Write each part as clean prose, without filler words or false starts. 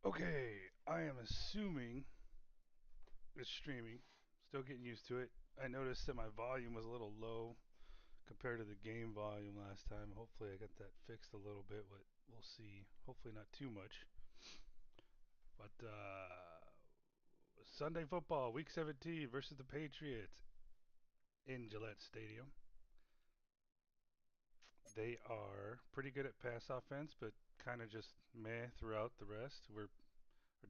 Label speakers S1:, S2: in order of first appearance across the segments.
S1: Okay, I am assuming it's streaming. Still getting used to it. I noticed that my volume was a little low compared to the game volume last time. Hopefully, I got that fixed a little bit, but we'll see. Hopefully, not too much. But Sunday football, week 17 versus the Patriots in Gillette Stadium. They are pretty good at pass offense, but kind of just meh throughout the rest. Our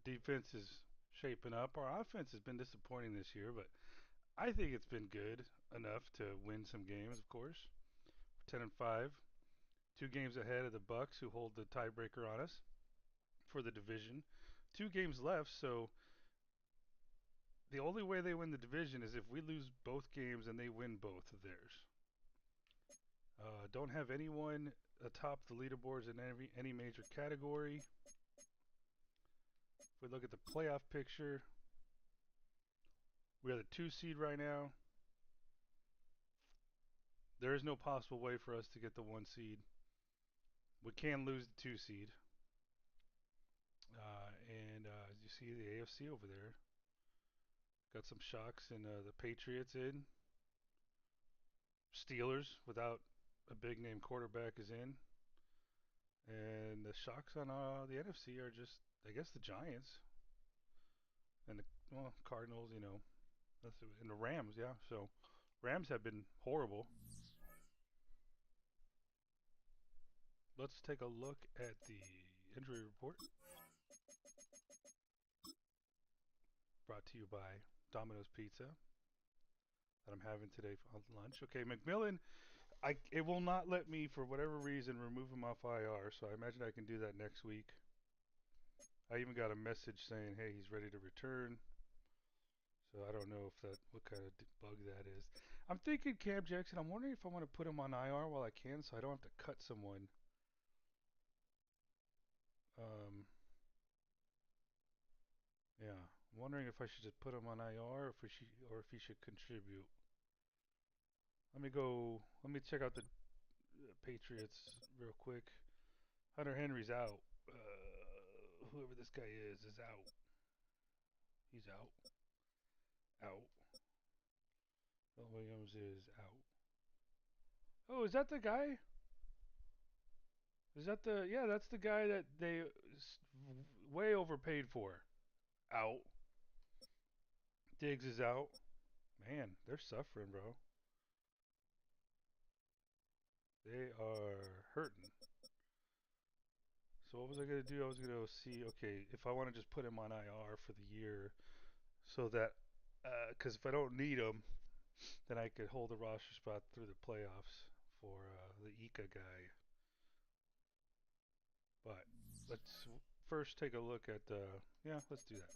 S1: defense is shaping up. Our offense has been disappointing this year, but I think it's been good enough to win some games. Of course, 10-5, 2 games ahead of the Bucks, who hold the tiebreaker on us for the division. 2 games left, so the only way they win the division is if we lose both games and they win both of theirs. Don't have anyone atop the leaderboards in any major category. If we look at the playoff picture, we are the 2 seed right now. There is no possible way for us to get the 1 seed. We can lose the 2 seed. And as you see the AFC over there, got some shocks in the Patriots in. Steelers without a big name quarterback is in. And the shocks on the NFC are just, I guess, the Giants and the Cardinals, and the Rams, yeah. So Rams have been horrible. Let's take a look at the injury report brought to you by Domino's Pizza that I'm having today for lunch. Okay, McMillan, it will not let me, for whatever reason, remove him off IR, so I imagine I can do that next week. I even got a message saying, hey, he's ready to return. So I don't know what kind of bug that is. I'm thinking Cam Jackson. I'm wondering if I want to put him on IR while I can, so I don't have to cut someone. Um, yeah, I'm wondering if I should just put him on IR, or if he should contribute. Let me check out the Patriots real quick. Hunter Henry's out. Whoever this guy is out. He's out. Out. Bill Williams is out. Oh, is that the guy? Is that the? Yeah, that's the guy that they way overpaid for. Out. Diggs is out. Man, they're suffering, bro. They are hurting. So what was I gonna do? I was gonna see. Okay, if I want to just put him on IR for the year, so that, because if I don't need him, then I could hold the roster spot through the playoffs for the Ika guy. But let's first take a look at. Yeah, let's do that,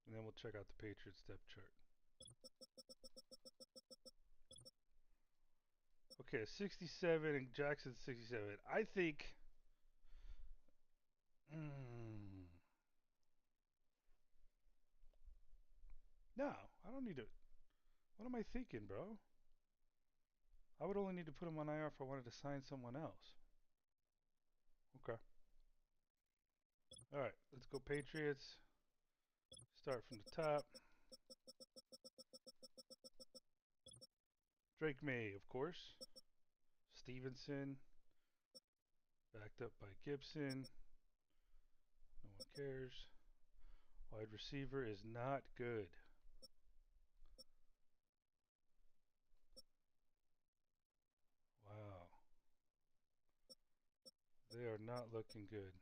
S1: and then we'll check out the Patriots depth chart. Okay, 67 and Jackson 67. I think. Mm, no, I don't need to. What am I thinking, bro? I would only need to put him on IR if I wanted to sign someone else. Okay. All right, let's go Patriots. Start from the top. Drake May, of course. Stevenson, backed up by Gibson. No one cares. Wide receiver is not good. Wow. They are not looking good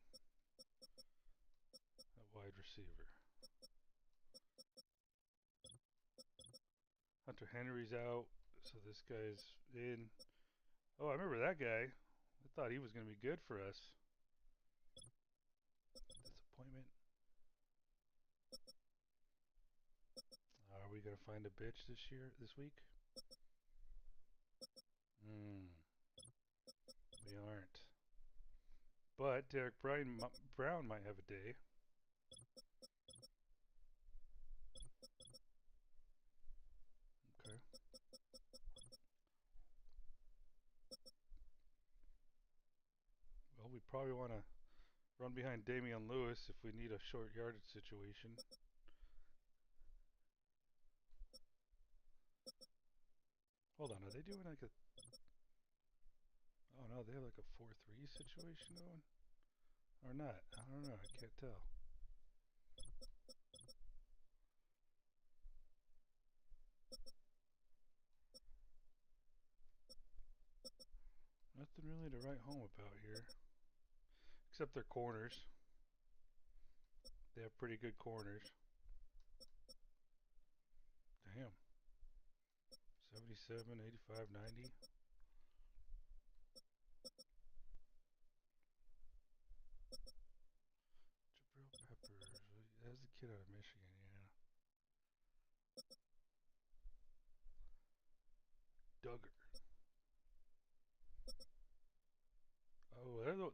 S1: at wide receiver. Hunter Henry's out, so this guy's in. Oh, I remember that guy. I thought he was going to be good for us. Disappointment. Are we going to find a bitch this week? We aren't. But Derek Brown might have a day. Okay. Well, we probably want to run behind Damian Lewis if we need a short yardage situation. Hold on, are they doing like a... Oh no, they have like a 4-3 situation going? Or not? I don't know, I can't tell. Nothing really to write home about here. Except their corners. They have pretty good corners. Damn. 77, 85, 90. Jabril Peppers. That's the kid out of Michigan, yeah. Duggar. Oh,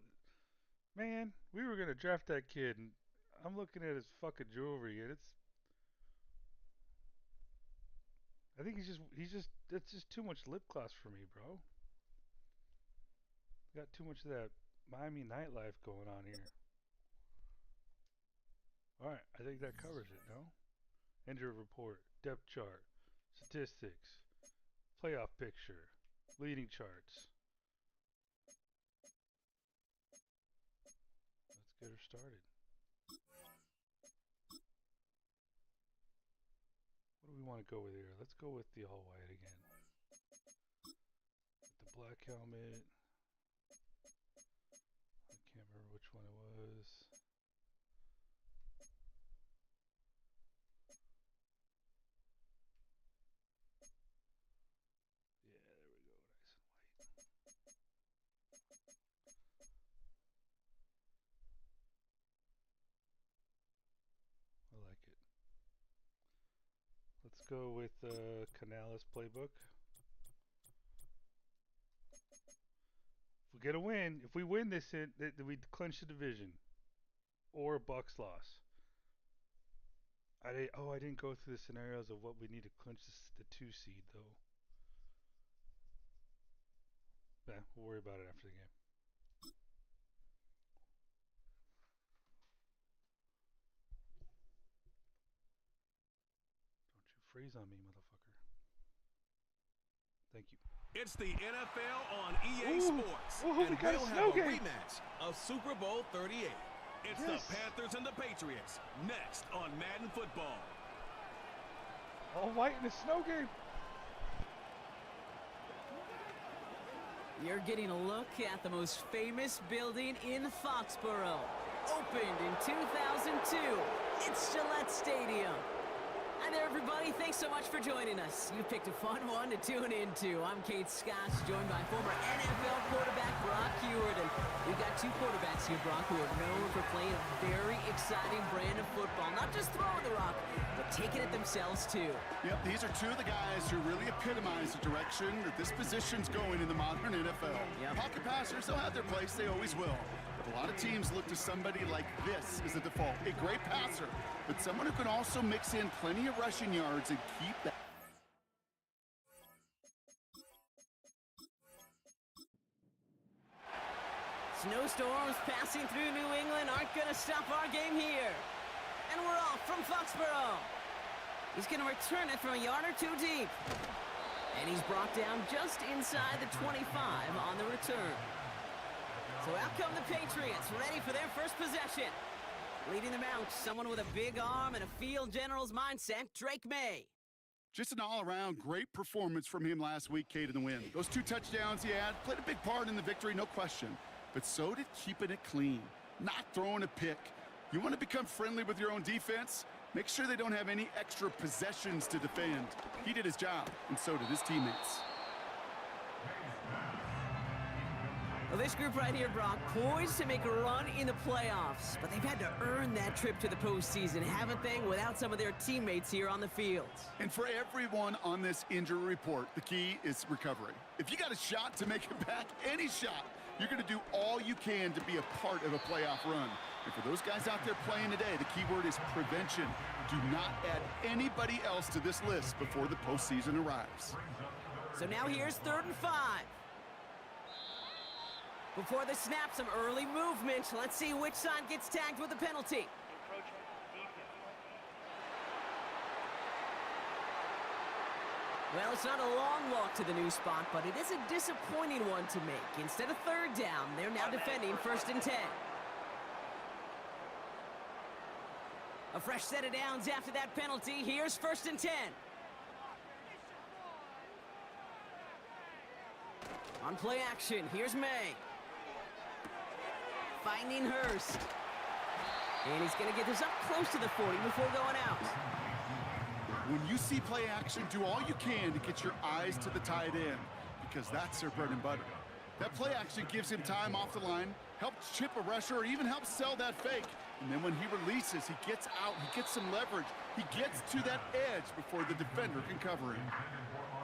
S1: man, we were gonna draft that kid, and I'm looking at his fucking jewelry, and I think that's just too much lip gloss for me, bro. Got too much of that Miami nightlife going on here. All right, I think that covers it. No, injury report, depth chart, statistics, playoff picture, leading charts. Let's get her started. What do we want to go with here? Let's go with the all white again. With the black helmet. I can't remember which one it was. Yeah, there we go. Nice and white. I like it. Let's go with Canales playbook. If we get a win, if we win this, we clinch the division, or a Bucks loss. I didn't go through the scenarios of what we need to clinch the 2 seed though. Yeah, we'll worry about it after the game. Don't you freeze on me, motherfucker. Thank you.
S2: It's the NFL on EA Sports.
S1: Ooh,
S2: and
S1: we got
S2: we'll
S1: a
S2: have
S1: snow
S2: a
S1: game.
S2: rematch of Super Bowl 38. It's
S1: Yes.
S2: the Panthers and the Patriots next on Madden Football.
S1: All white in a snow game.
S3: You're getting a look at the most famous building in Foxborough. Opened in 2002, it's Gillette Stadium. Hi there, everybody. Thanks so much for joining us. You picked a fun one to tune into. I'm Kate Scott, joined by former NFL quarterback Brock Heward. And we've got two quarterbacks here, Brock, who are known for playing a very exciting brand of football. Not just throwing the rock, but taking it themselves, too.
S4: Yep, these are two of the guys who really epitomize the direction that this position's going in the modern NFL.
S3: Yep.
S4: Pocket passers, they'll have their place. They always will. But a lot of teams look to somebody like this as a default. A great passer, but someone who can also mix in plenty of rushing yards and keep that.
S3: Snowstorms passing through New England aren't going to stop our game here. And we're off from Foxborough. He's going to return it from a yard or two deep. And he's brought down just inside the 25 on the return. So out come the Patriots, ready for their first possession. Leading them out, someone with a big arm and a field general's mindset, Drake May.
S4: Just an all-around great performance from him last week, Kate, in the win. Those 2 touchdowns he had played a big part in the victory, no question. But so did keeping it clean, not throwing a pick. You want to become friendly with your own defense? Make sure they don't have any extra possessions to defend. He did his job, and so did his teammates.
S3: Well, this group right here, Brock, poised to make a run in the playoffs. But they've had to earn that trip to the postseason, haven't they, without some of their teammates here on the field.
S4: And for everyone on this injury report, the key is recovery. If you got a shot to make it back, any shot, you're going to do all you can to be a part of a playoff run. And for those guys out there playing today, the key word is prevention. Do not add anybody else to this list before the postseason arrives.
S3: So now here's 3rd and 5. Before the snap, some early movement. Let's see which side gets tagged with the penalty. Well, it's not a long walk to the new spot, but it is a disappointing one to make. Instead of third down, they're now defending 1st and 10. A fresh set of downs after that penalty. Here's 1st and 10. On play action, here's May. Finding Hurst. And he's going to get this up close to the 40 before going out.
S4: When you see play action, do all you can to get your eyes to the tight end, because that's their bread and butter. That play action gives him time off the line, helps chip a rusher, or even helps sell that fake. And then when he releases, he gets out, he gets some leverage. He gets to that edge before the defender can cover him.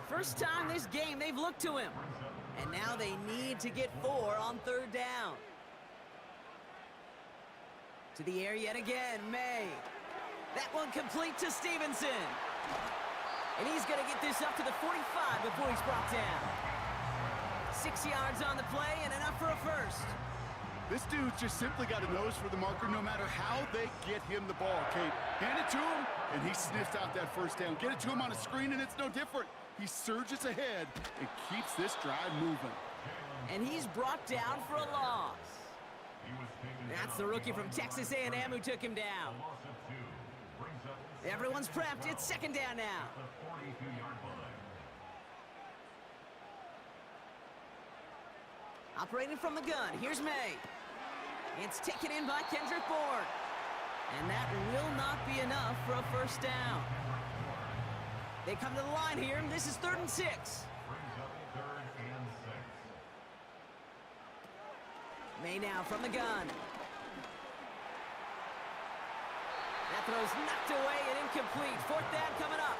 S3: First time this game they've looked to him. And now they need to get 4 on 3rd down. To the air yet again, May. That one complete to Stevenson. And he's going to get this up to the 45 before he's brought down. 6 yards on the play and enough for a first.
S4: This dude's just simply got a nose for the marker no matter how they get him the ball, Kate. Hand it to him, and he sniffs out that first down. Get it to him on a screen, and it's no different. He surges ahead and keeps this drive moving.
S3: And he's brought down for a loss. That's the rookie from Texas A&M who took him down. Everyone's prepped. It's 2nd down now. Operating from the gun, here's May. It's taken in by Kendrick Bourne. And that will not be enough for a first down. They come to the line here, and this is 3rd and 6. May now from the gun. That throw's knocked away and incomplete. 4th down coming up.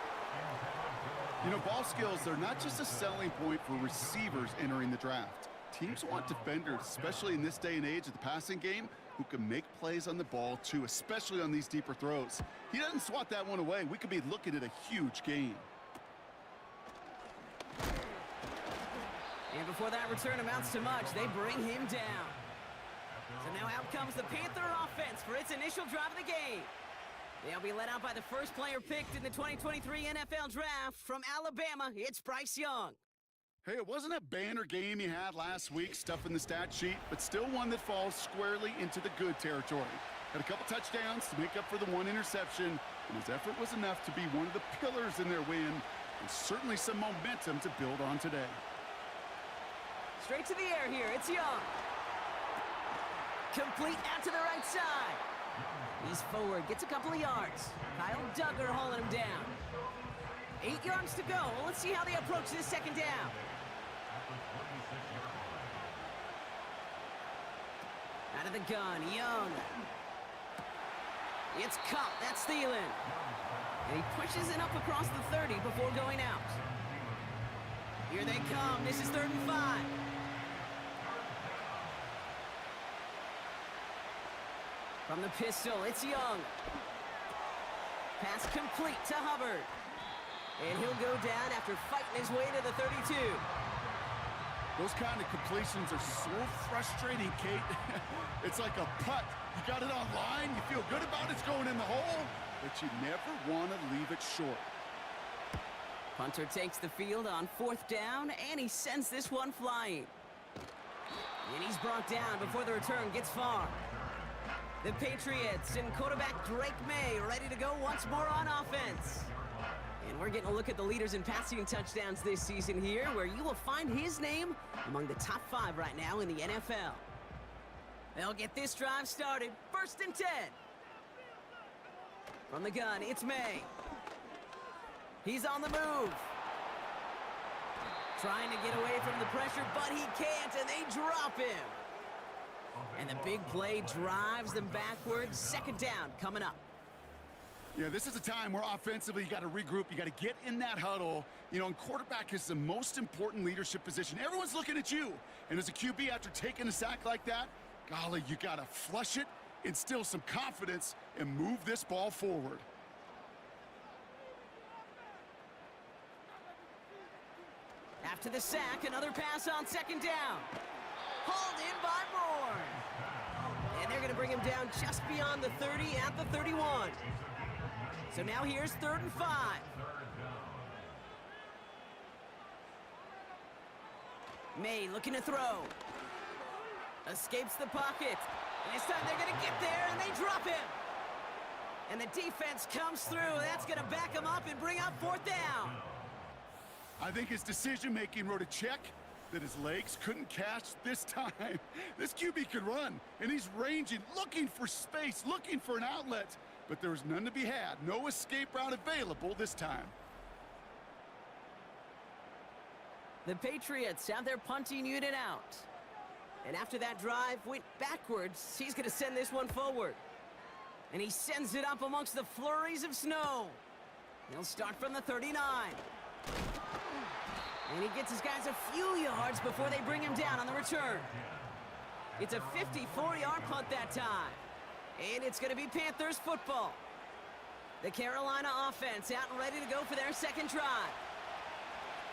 S4: You know, ball skills, they're not just a selling point for receivers entering the draft. Teams want defenders, especially in this day and age of the passing game, who can make plays on the ball too, especially on these deeper throws. He doesn't swat that one away. We could be looking at a huge gain.
S3: And before that return amounts to much, they bring him down. So now out comes the Panther offense for its initial drive of the game. They'll be led out by the first player picked in the 2023 NFL Draft from Alabama. It's Bryce Young.
S4: Hey, it wasn't a banner game he had last week, stuff in the stat sheet, but still one that falls squarely into the good territory. Had a couple touchdowns to make up for the one interception, and his effort was enough to be one of the pillars in their win, and certainly some momentum to build on today.
S3: Straight to the air here, it's Young. Complete out to the right side. He's forward, gets a couple of yards. Kyle Duggar hauling him down. 8 yards to go. Let's see how they approach this 2nd down. Out of the gun, Young. It's Cup, that's Thielen. And he pushes it up across the 30 before going out. Here they come, this is 3rd and 5. From the pistol, it's Young. Pass complete to Hubbard. And he'll go down after fighting his way to the 32.
S4: Those kind of completions are so frustrating, Kate. It's like a putt. You got it on line, you feel good about it's going in the hole, but you never want to leave it short.
S3: Punter takes the field on 4th down, and he sends this one flying. And he's brought down before the return gets far. The Patriots and quarterback Drake May ready to go once more on offense. And we're getting a look at the leaders in passing touchdowns this season here, where you will find his name among the top 5 right now in the NFL. They'll get this drive started. 1st and 10. From the gun, it's May. He's on the move. Trying to get away from the pressure, but he can't, and they drop him. And the big play drives them backwards. 2nd down coming up.
S4: Yeah, this is a time where offensively you got to regroup. You got to get in that huddle. You know, and quarterback is the most important leadership position. Everyone's looking at you. And as a QB, after taking a sack like that, golly, you got to flush it, instill some confidence, and move this ball forward.
S3: After the sack, another pass on 2nd down. Hauled in by Bourne. And they're going to bring him down just beyond the 30 at the 31. So now here's 3rd and 5. May looking to throw. Escapes the pocket. And this time they're going to get there, and they drop him. And the defense comes through. That's going to back him up and bring up 4th down.
S4: I think his decision-making wrote a check that his legs couldn't catch this time. This QB could run, and he's ranging, looking for space, looking for an outlet. But there was none to be had. No escape route available this time.
S3: The Patriots have their punting unit out. And after that drive went backwards, he's going to send this one forward. And he sends it up amongst the flurries of snow. He'll start from the 39. And he gets his guys a few yards before they bring him down on the return. It's a 54-yard punt that time. And it's going to be Panthers football. The Carolina offense out and ready to go for their second drive.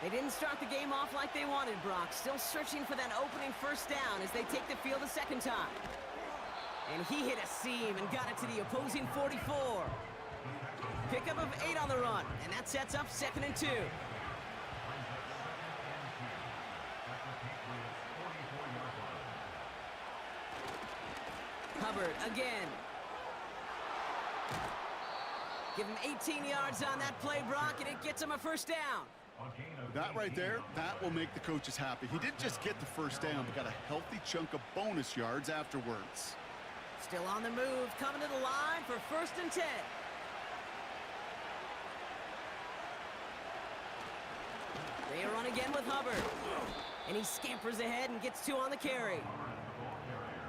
S3: They didn't start the game off like they wanted, Brock. Still searching for that opening 1st down as they take the field a second time. And he hit a seam and got it to the opposing 44. Pickup of 8 on the run, and that sets up 2nd and 2. Hubbard again. Give him 18 yards on that play, Brock, and it gets him a 1st down.
S4: That right there, that will make the coaches happy. He didn't just get the 1st down, but got a healthy chunk of bonus yards afterwards.
S3: Still on the move, coming to the line for 1st and 10. They run again with Hubbard. And he scampers ahead and gets 2 on the carry.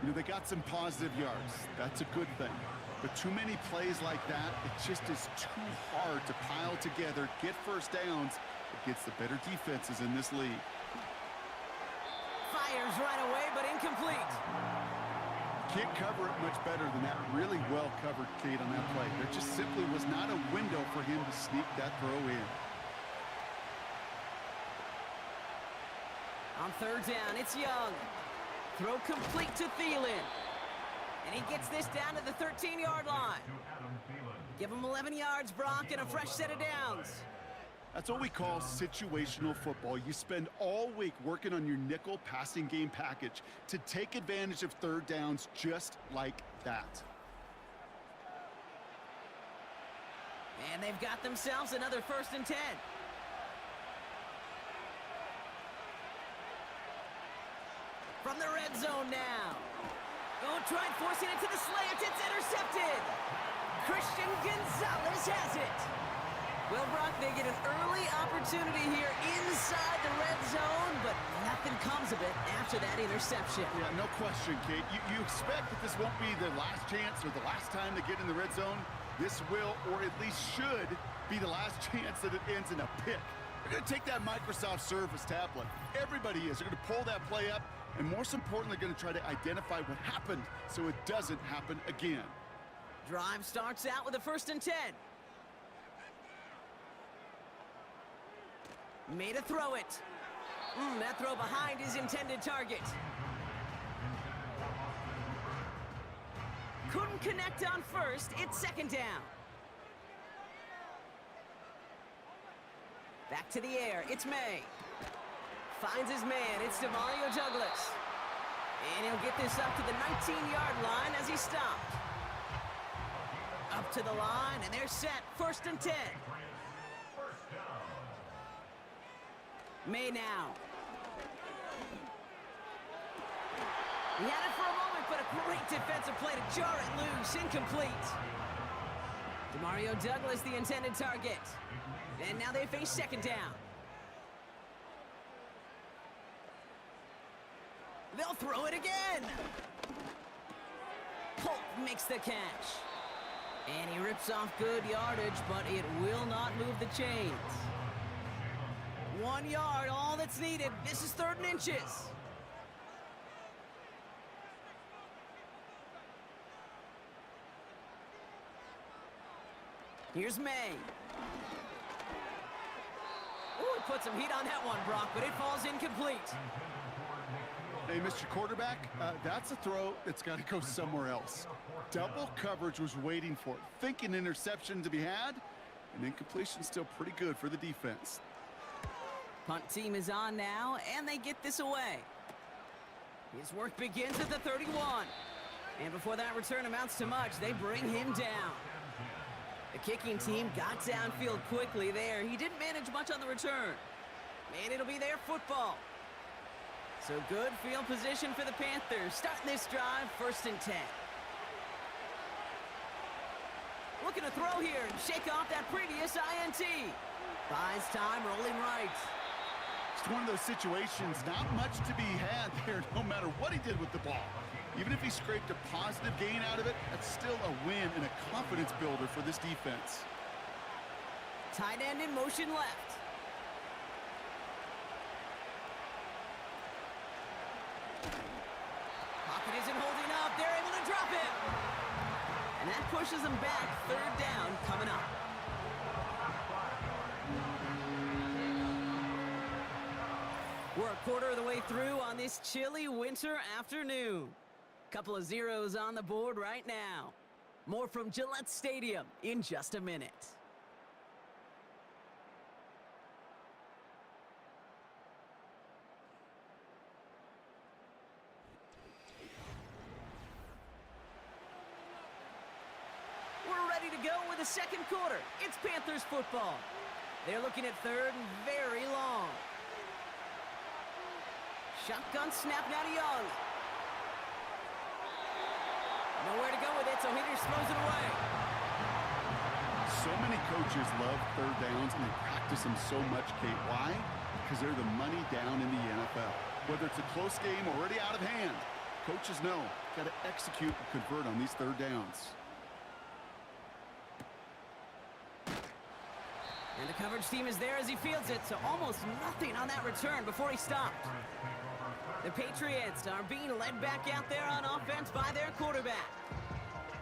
S4: You know, they got some positive yards. That's a good thing. But too many plays like that, it just is too hard to pile together, get 1st downs against the better defenses in this league.
S3: Fires right away, but incomplete.
S4: Can't cover it much better than that. Really well covered, Kate, on that play. There just simply was not a window for him to sneak that throw in.
S3: On 3rd down, it's Young. Throw complete to Thielen. And he gets this down to the 13-yard line. Give him 11 yards, Brock, and a fresh set of downs.
S4: That's what we call situational football. You spend all week working on your nickel passing game package to take advantage of 3rd downs just like that.
S3: And they've got themselves another 1st and 10. From the red zone now. Oh, try forcing it to the slant. It's intercepted. Christian Gonzalez has it. Well, Brock, they get an early opportunity here inside the red zone, but nothing comes of it after that interception.
S4: Yeah, no question, Kate. You expect that this won't be the last chance or the last time they get in the red zone. This will, or at least should, be the last chance that it ends in a pick. They're going to take that Microsoft Surface tablet. Everybody is. They're going to pull that play up, and most importantly, they're going to try to identify what happened so it doesn't happen again.
S3: Drive starts out with a 1st and 10. Made a throw it. That throw behind his intended target. Couldn't connect on 1st. It's 2nd down. Back to the air. It's May. Finds his man. It's Demario Douglas. And he'll get this up to the 19-yard line as he stopped. Up to the line, and they're set. 1st and 10. May now. He had it for a moment, but a great defensive play to jar it loose. Incomplete. Demario Douglas, the intended target. And now they face 2nd down. They'll throw it again. Polk makes the catch. And he rips off good yardage, but it will not move the chains. 1 yard, all that's needed. This is 3rd and inches. Here's May. Ooh, he put some heat on that one, Brock, but it falls incomplete.
S4: Hey, Mr. Quarterback, that's a throw that's got to go somewhere else. Double coverage was waiting for it, thinking interception to be had, and incompletion still pretty good for the defense.
S3: Punt team is on now, and they get this away. His work begins at the 31. And before that return amounts to much, they bring him down. The kicking team got downfield quickly there. He didn't manage much on the return. And it'll be their football. So good field position for the Panthers. Starting this drive, 1st and 10. Looking to throw here and shake off that previous INT. Buys time, rolling right.
S4: It's one of those situations, not much to be had there no matter what he did with the ball. Even if he scraped a positive gain out of it, that's still a win and a confidence builder for this defense.
S3: Tight end in motion left. Pocket isn't holding up. They're able to drop it. And that pushes them back. 3rd down coming up. We're a quarter of the way through on this chilly winter afternoon. Couple of zeros on the board right now. More from Gillette Stadium in just a minute. We're ready to go with the 2nd quarter. It's Panthers football. They're looking at 3rd and very long. Shotgun snap now to Young. Nowhere to go with it, so Higgins throws it away.
S4: So many coaches love 3rd downs, and they practice them so much, Kate. Why? Because they're the money down in the NFL. Whether it's a close game or already out of hand, coaches know, got to execute and convert on these 3rd downs.
S3: And the coverage team is there as he fields it, so almost nothing on that return before he stopped. The Patriots are being led back out there on offense by their quarterback.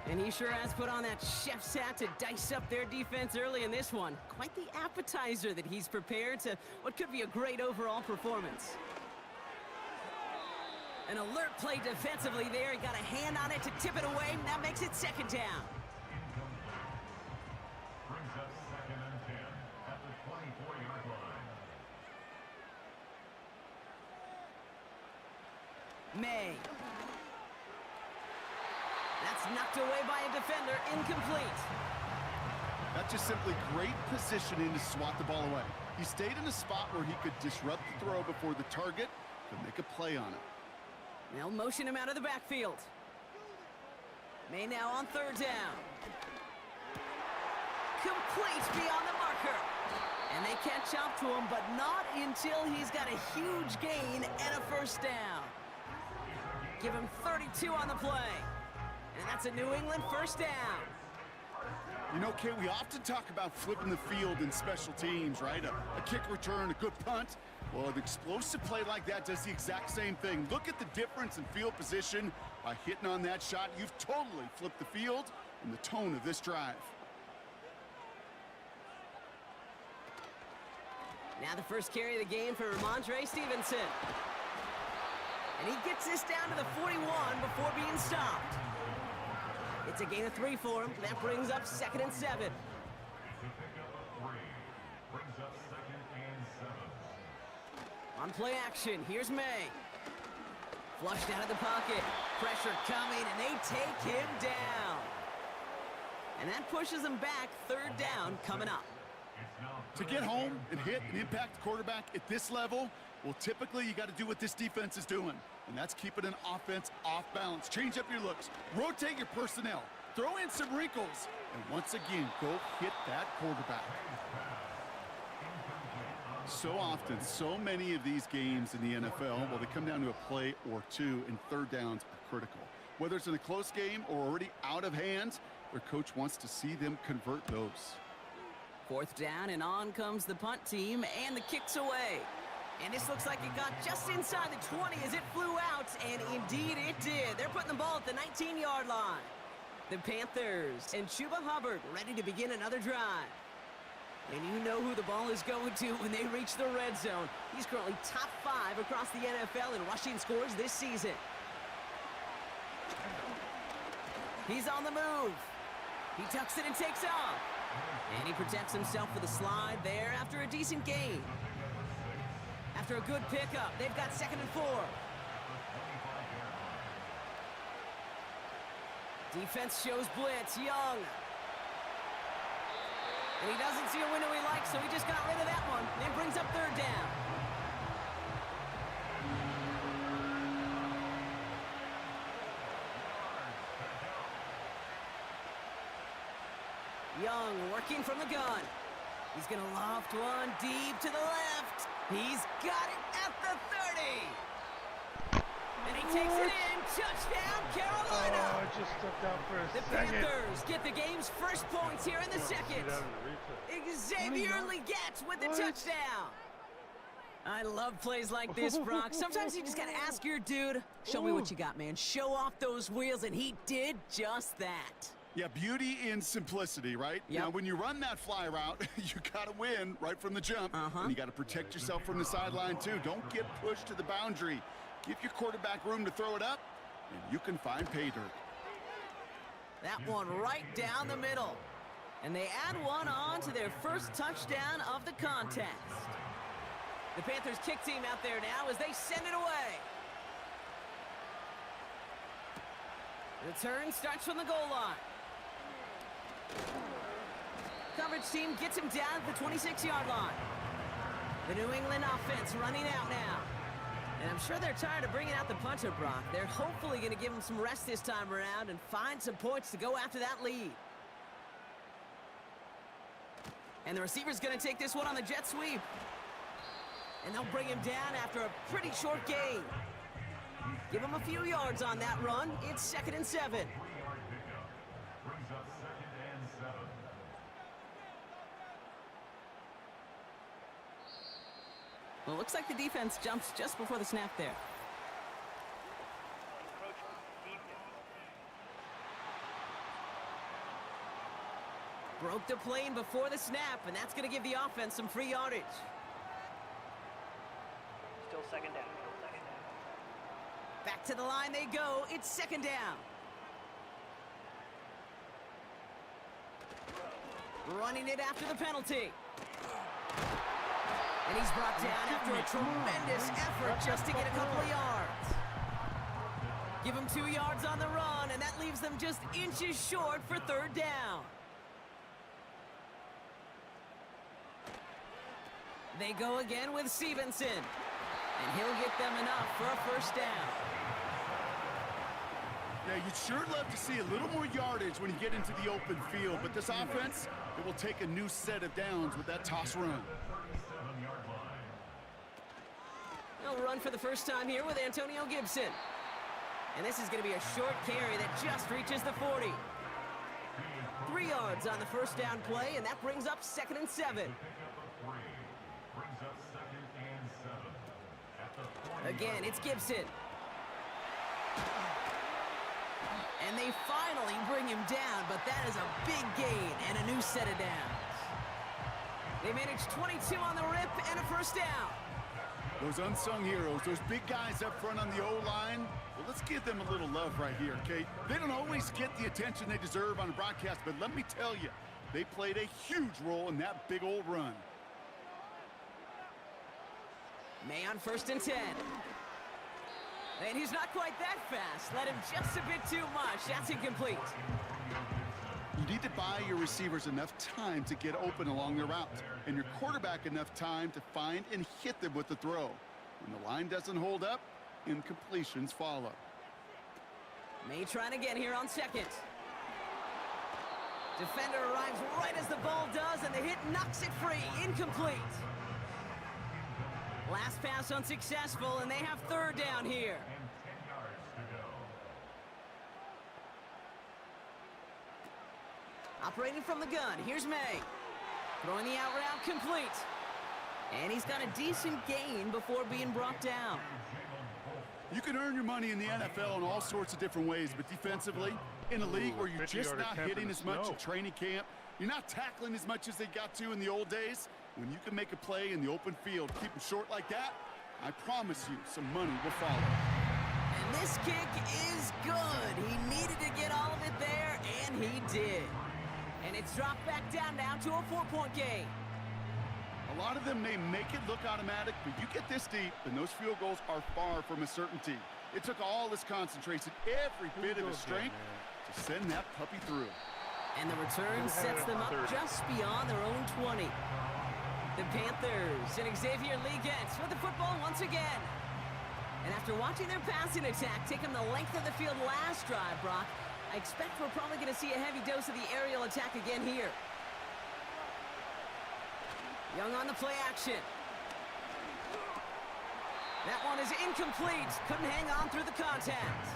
S3: And he sure has put on that chef's hat to dice up their defense early in this one. Quite the appetizer that he's prepared to what could be a great overall performance. An alert play defensively there. He got a hand on it to tip it away, and that makes it 2nd down.
S5: Brings up 2nd and 10 at the 24-yard line.
S3: May. That's knocked away by a defender, incomplete.
S4: That's just simply great positioning to swat the ball away. He stayed in a spot where he could disrupt the throw before the target could make a play on it.
S3: They'll motion him out of the backfield. May now on 3rd down. Complete beyond the marker. And they catch up to him, but not until he's got a huge gain and a 1st down. Give him 32 on the play. And that's a New England 1st down.
S4: You know, Kate, we often talk about flipping the field in special teams, right? A kick return, a good punt. Well, an explosive play like that does the exact same thing. Look at the difference in field position. By hitting on that shot, you've totally flipped the field and the tone of this drive.
S3: Now the first carry of the game for Ramondre Stevenson. And he gets this down to the 41 before being stopped. It's a gain of 3 for him. That brings up 2nd and 7.
S5: It's a pickup of 3. Brings up 2nd and 7.
S3: On play action, here's May. Flushed out of the pocket. Pressure coming, and they take him down. And that pushes him back. 3rd down coming up.
S4: To get home and hit and impact the quarterback at this level, well, typically you got to do what this defense is doing, and that's keeping an offense off balance. Change up your looks, rotate your personnel, throw in some wrinkles, and once again, go hit that quarterback. So often, so many of these games in the NFL, well, they come down to a play or two, and 3rd downs are critical. Whether it's in a close game or already out of hand, their coach wants to see them convert those.
S3: 4th down, and on comes the punt team, and the kick's away. And this looks like it got just inside the 20 as it flew out, and indeed it did. They're putting the ball at the 19-yard line. The Panthers and Chuba Hubbard ready to begin another drive. And you know who the ball is going to when they reach the red zone. He's currently top 5 across the NFL in rushing scores this season. He's on the move. He tucks it and takes off. And he protects himself with a slide there after a decent gain. After a good pickup, they've got 2nd and 4. Defense shows blitz. Young. And he doesn't see a window he likes, so he just got rid of that one. And brings up 3rd down. Young working from the gun. He's going to loft one deep to the left. He's got it at the 30. And he takes it in. Touchdown, Carolina.
S1: Oh, it just stuck out for a
S3: The
S1: second.
S3: Panthers get the game's first points here in the second. Xavier Legette with the touchdown. I love plays like this, Brock. Sometimes you just got to ask your dude, show me what you got, man. Show off those wheels, and he did just that.
S4: Yeah, beauty in simplicity, right?
S3: Yep.
S4: Now, when you run that fly route, you got to win right from the jump. And you got to protect yourself from the sideline, too. Don't get pushed to the boundary. Give your quarterback room to throw it up, and you can find pay dirt.
S3: That one right down the middle. And they add one on to their first touchdown of the contest. The Panthers kick team out there now as they send it away. The turn starts from the goal line. Coverage team gets him down at the 26-yard line. The New England offense running out now. And I'm sure they're tired of bringing out the punter, Brock. They're hopefully going to give him some rest this time around and find some points to go after that lead. And the receiver's going to take this one on the jet sweep. And they'll bring him down after a pretty short gain. Give him a few yards on that run. It's 2nd and 7.
S5: 3-yard pickup. Brings up 2nd and 7.
S3: Well, it looks like the defense jumps just before the snap there. Broke the plane before the snap, and that's going to give the offense some free yardage.
S6: Still 2nd down.
S3: Back to the line they go. It's 2nd down. Running it after the penalty. And he's brought down after a tremendous effort just to get a couple of yards. Give him 2 yards on the run, and that leaves them just inches short for 3rd down. They go again with Stevenson. And he'll get them enough for a 1st down.
S4: Yeah, you'd sure love to see a little more yardage when you get into the open field, but this offense, it will take a new set of downs with that toss run.
S5: 37-yard line.
S3: They'll run for the first time here with Antonio Gibson. And this is going to be a short carry that just reaches the 40. 3 yards on the 1st down play, and that brings up 2nd and 7.
S5: Pickup of 3. Brings up 2nd and 7. At the 40.
S3: Again, it's Gibson. And they finally bring him down, but that is a big gain and a new set of downs. They managed 22 on the rip and a 1st down.
S4: Those unsung heroes, those big guys up front on the O-line, well, let's give them a little love right here, okay? They don't always get the attention they deserve on a broadcast, but let me tell you, they played a huge role in that big old run.
S3: May on 1st and 10. And he's not quite that fast. Let him just a bit too much. That's incomplete.
S4: You need to buy your receivers enough time to get open along their route, and your quarterback enough time to find and hit them with the throw. When the line doesn't hold up, incompletions follow.
S3: May trying again here on 2nd. Defender arrives right as the ball does, and the hit knocks it free. Incomplete. Last pass unsuccessful, and they have 3rd down here.
S5: And 10 yards to go.
S3: Operating from the gun, here's May. Throwing the out route complete. And he's got a decent gain before being brought down.
S4: You can earn your money in the NFL in all sorts of different ways, but defensively, in a league where you're just not hitting as much in training camp, You're not tackling as much as they got to in the old days. When you can make a play in the open field, keep them short like that, I promise you some money will follow.
S3: And this kick is good. He needed to get all of it there, and he did. And it's dropped back down now to a 4-point game.
S4: A lot of them may make it look automatic, but you get this deep, and those field goals are far from a certainty. It took all his concentration, every bit of his strength, to send that puppy through.
S3: And the return sets them up just beyond their own 20. The Panthers and Xavier Legans with the football once again. And after watching their passing attack take them the length of the field last drive, Brock, I expect we're probably going to see a heavy dose of the aerial attack again here. Young on the play action. That one is incomplete. Couldn't hang on through the contact.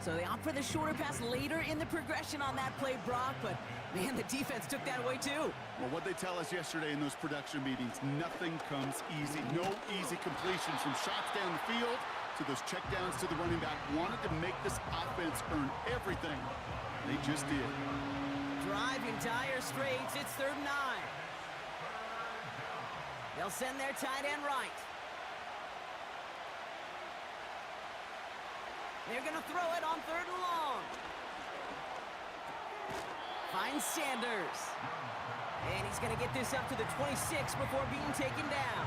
S3: So they opt for the shorter pass later in the progression on that play, Brock, but man, the defense took that away too.
S4: Well, what they tell us yesterday in those production meetings, nothing comes easy. No easy completions from shots down the field to those checkdowns to the running back. Wanted to make this offense earn everything. They just did.
S3: Drive in dire straits. It's 3rd and 9. They'll send their tight end right. They're going to throw it on 3rd and long. Finds Sanders. And he's going to get this up to the 26 before being taken down.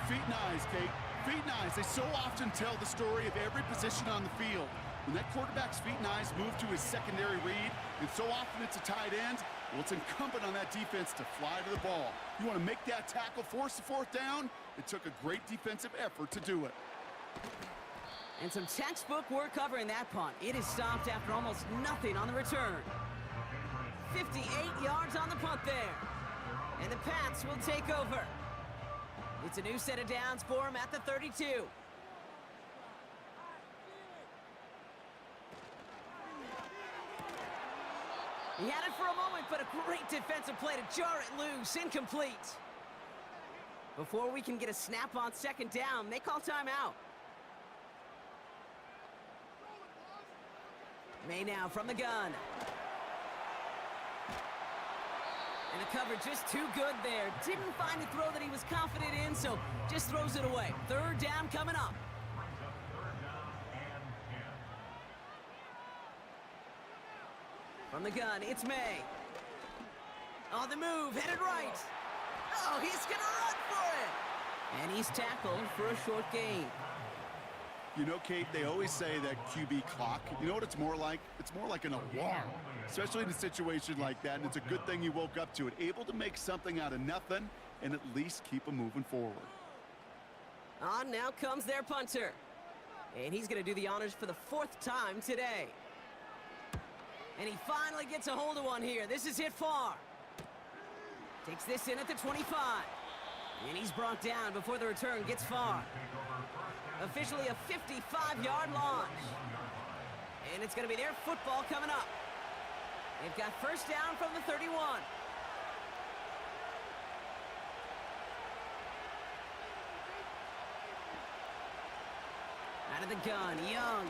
S4: Feet and eyes, Kate. Feet and eyes. They so often tell the story of every position on the field. When that quarterback's feet and eyes move to his secondary read, and so often it's a tight end, well, it's incumbent on that defense to fly to the ball. You want to make that tackle, force the 4th down? It took a great defensive effort to do it.
S3: And some textbook work covering that punt. It is stopped after almost nothing on the return. 58 yards on the punt there. And the Pats will take over. It's a new set of downs for him at the 32. He had it for a moment, but a great defensive play to jar it loose. Incomplete. Before we can get a snap on 2nd down, they call timeout. May now from the gun. And the cover just too good there. Didn't find a throw that he was confident in, so just throws it away. 3rd down coming up. From the gun, it's May. On the move, headed right. Oh, he's gonna run for it. And he's tackled for a short gain.
S4: You know, Kate, they always say that QB clock. You know what it's more like? It's more like an alarm, especially in a situation like that, and it's a good thing you woke up to it. Able to make something out of nothing and at least keep them moving forward.
S3: On now comes their punter. And he's going to do the honors for the 4th time today. And he finally gets a hold of one here. This is hit far. Takes this in at the 25. And he's brought down before the return gets far. Officially a 55-yard launch. And it's going to be their football coming up. They've got 1st down from the 31. Out of the gun, Young.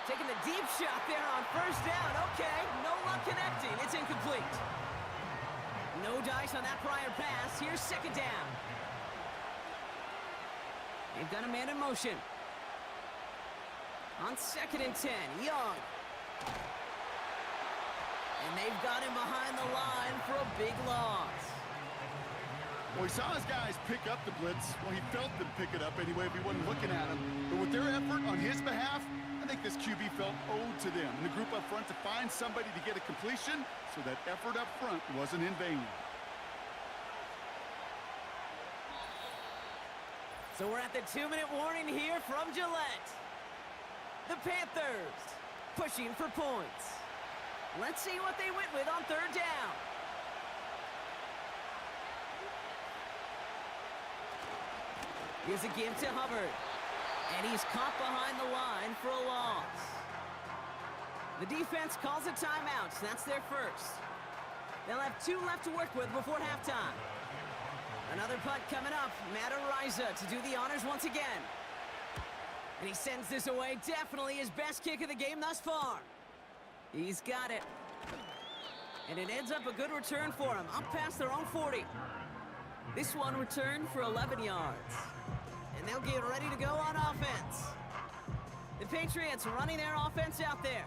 S3: Taking the deep shot there on 1st down. Okay, no luck connecting. It's incomplete. No dice on that prior pass. Here's 2nd down. They've got a man in motion. On 2nd and 10, Young. And they've got him behind the line for a big loss.
S4: Well, he saw his guys pick up the blitz. Well, he felt them pick it up anyway if he wasn't looking at him. But with their effort on his behalf, I think this QB felt owed to them. And the group up front to find somebody to get a completion, so that effort up front wasn't in vain.
S3: So we're at the 2-minute warning here from Gillette. The Panthers pushing for points. Let's see what they went with on 3rd down. Here's a give to Hubbard. And he's caught behind the line for a loss. The defense calls a timeout. That's their 1st. They'll have 2 left to work with before halftime. Another punt coming up. Matt Ariza to do the honors once again. And he sends this away. Definitely his best kick of the game thus far. He's got it. And it ends up a good return for him, up past their own 40. This one returned for 11 yards. And they'll get ready to go on offense. The Patriots running their offense out there.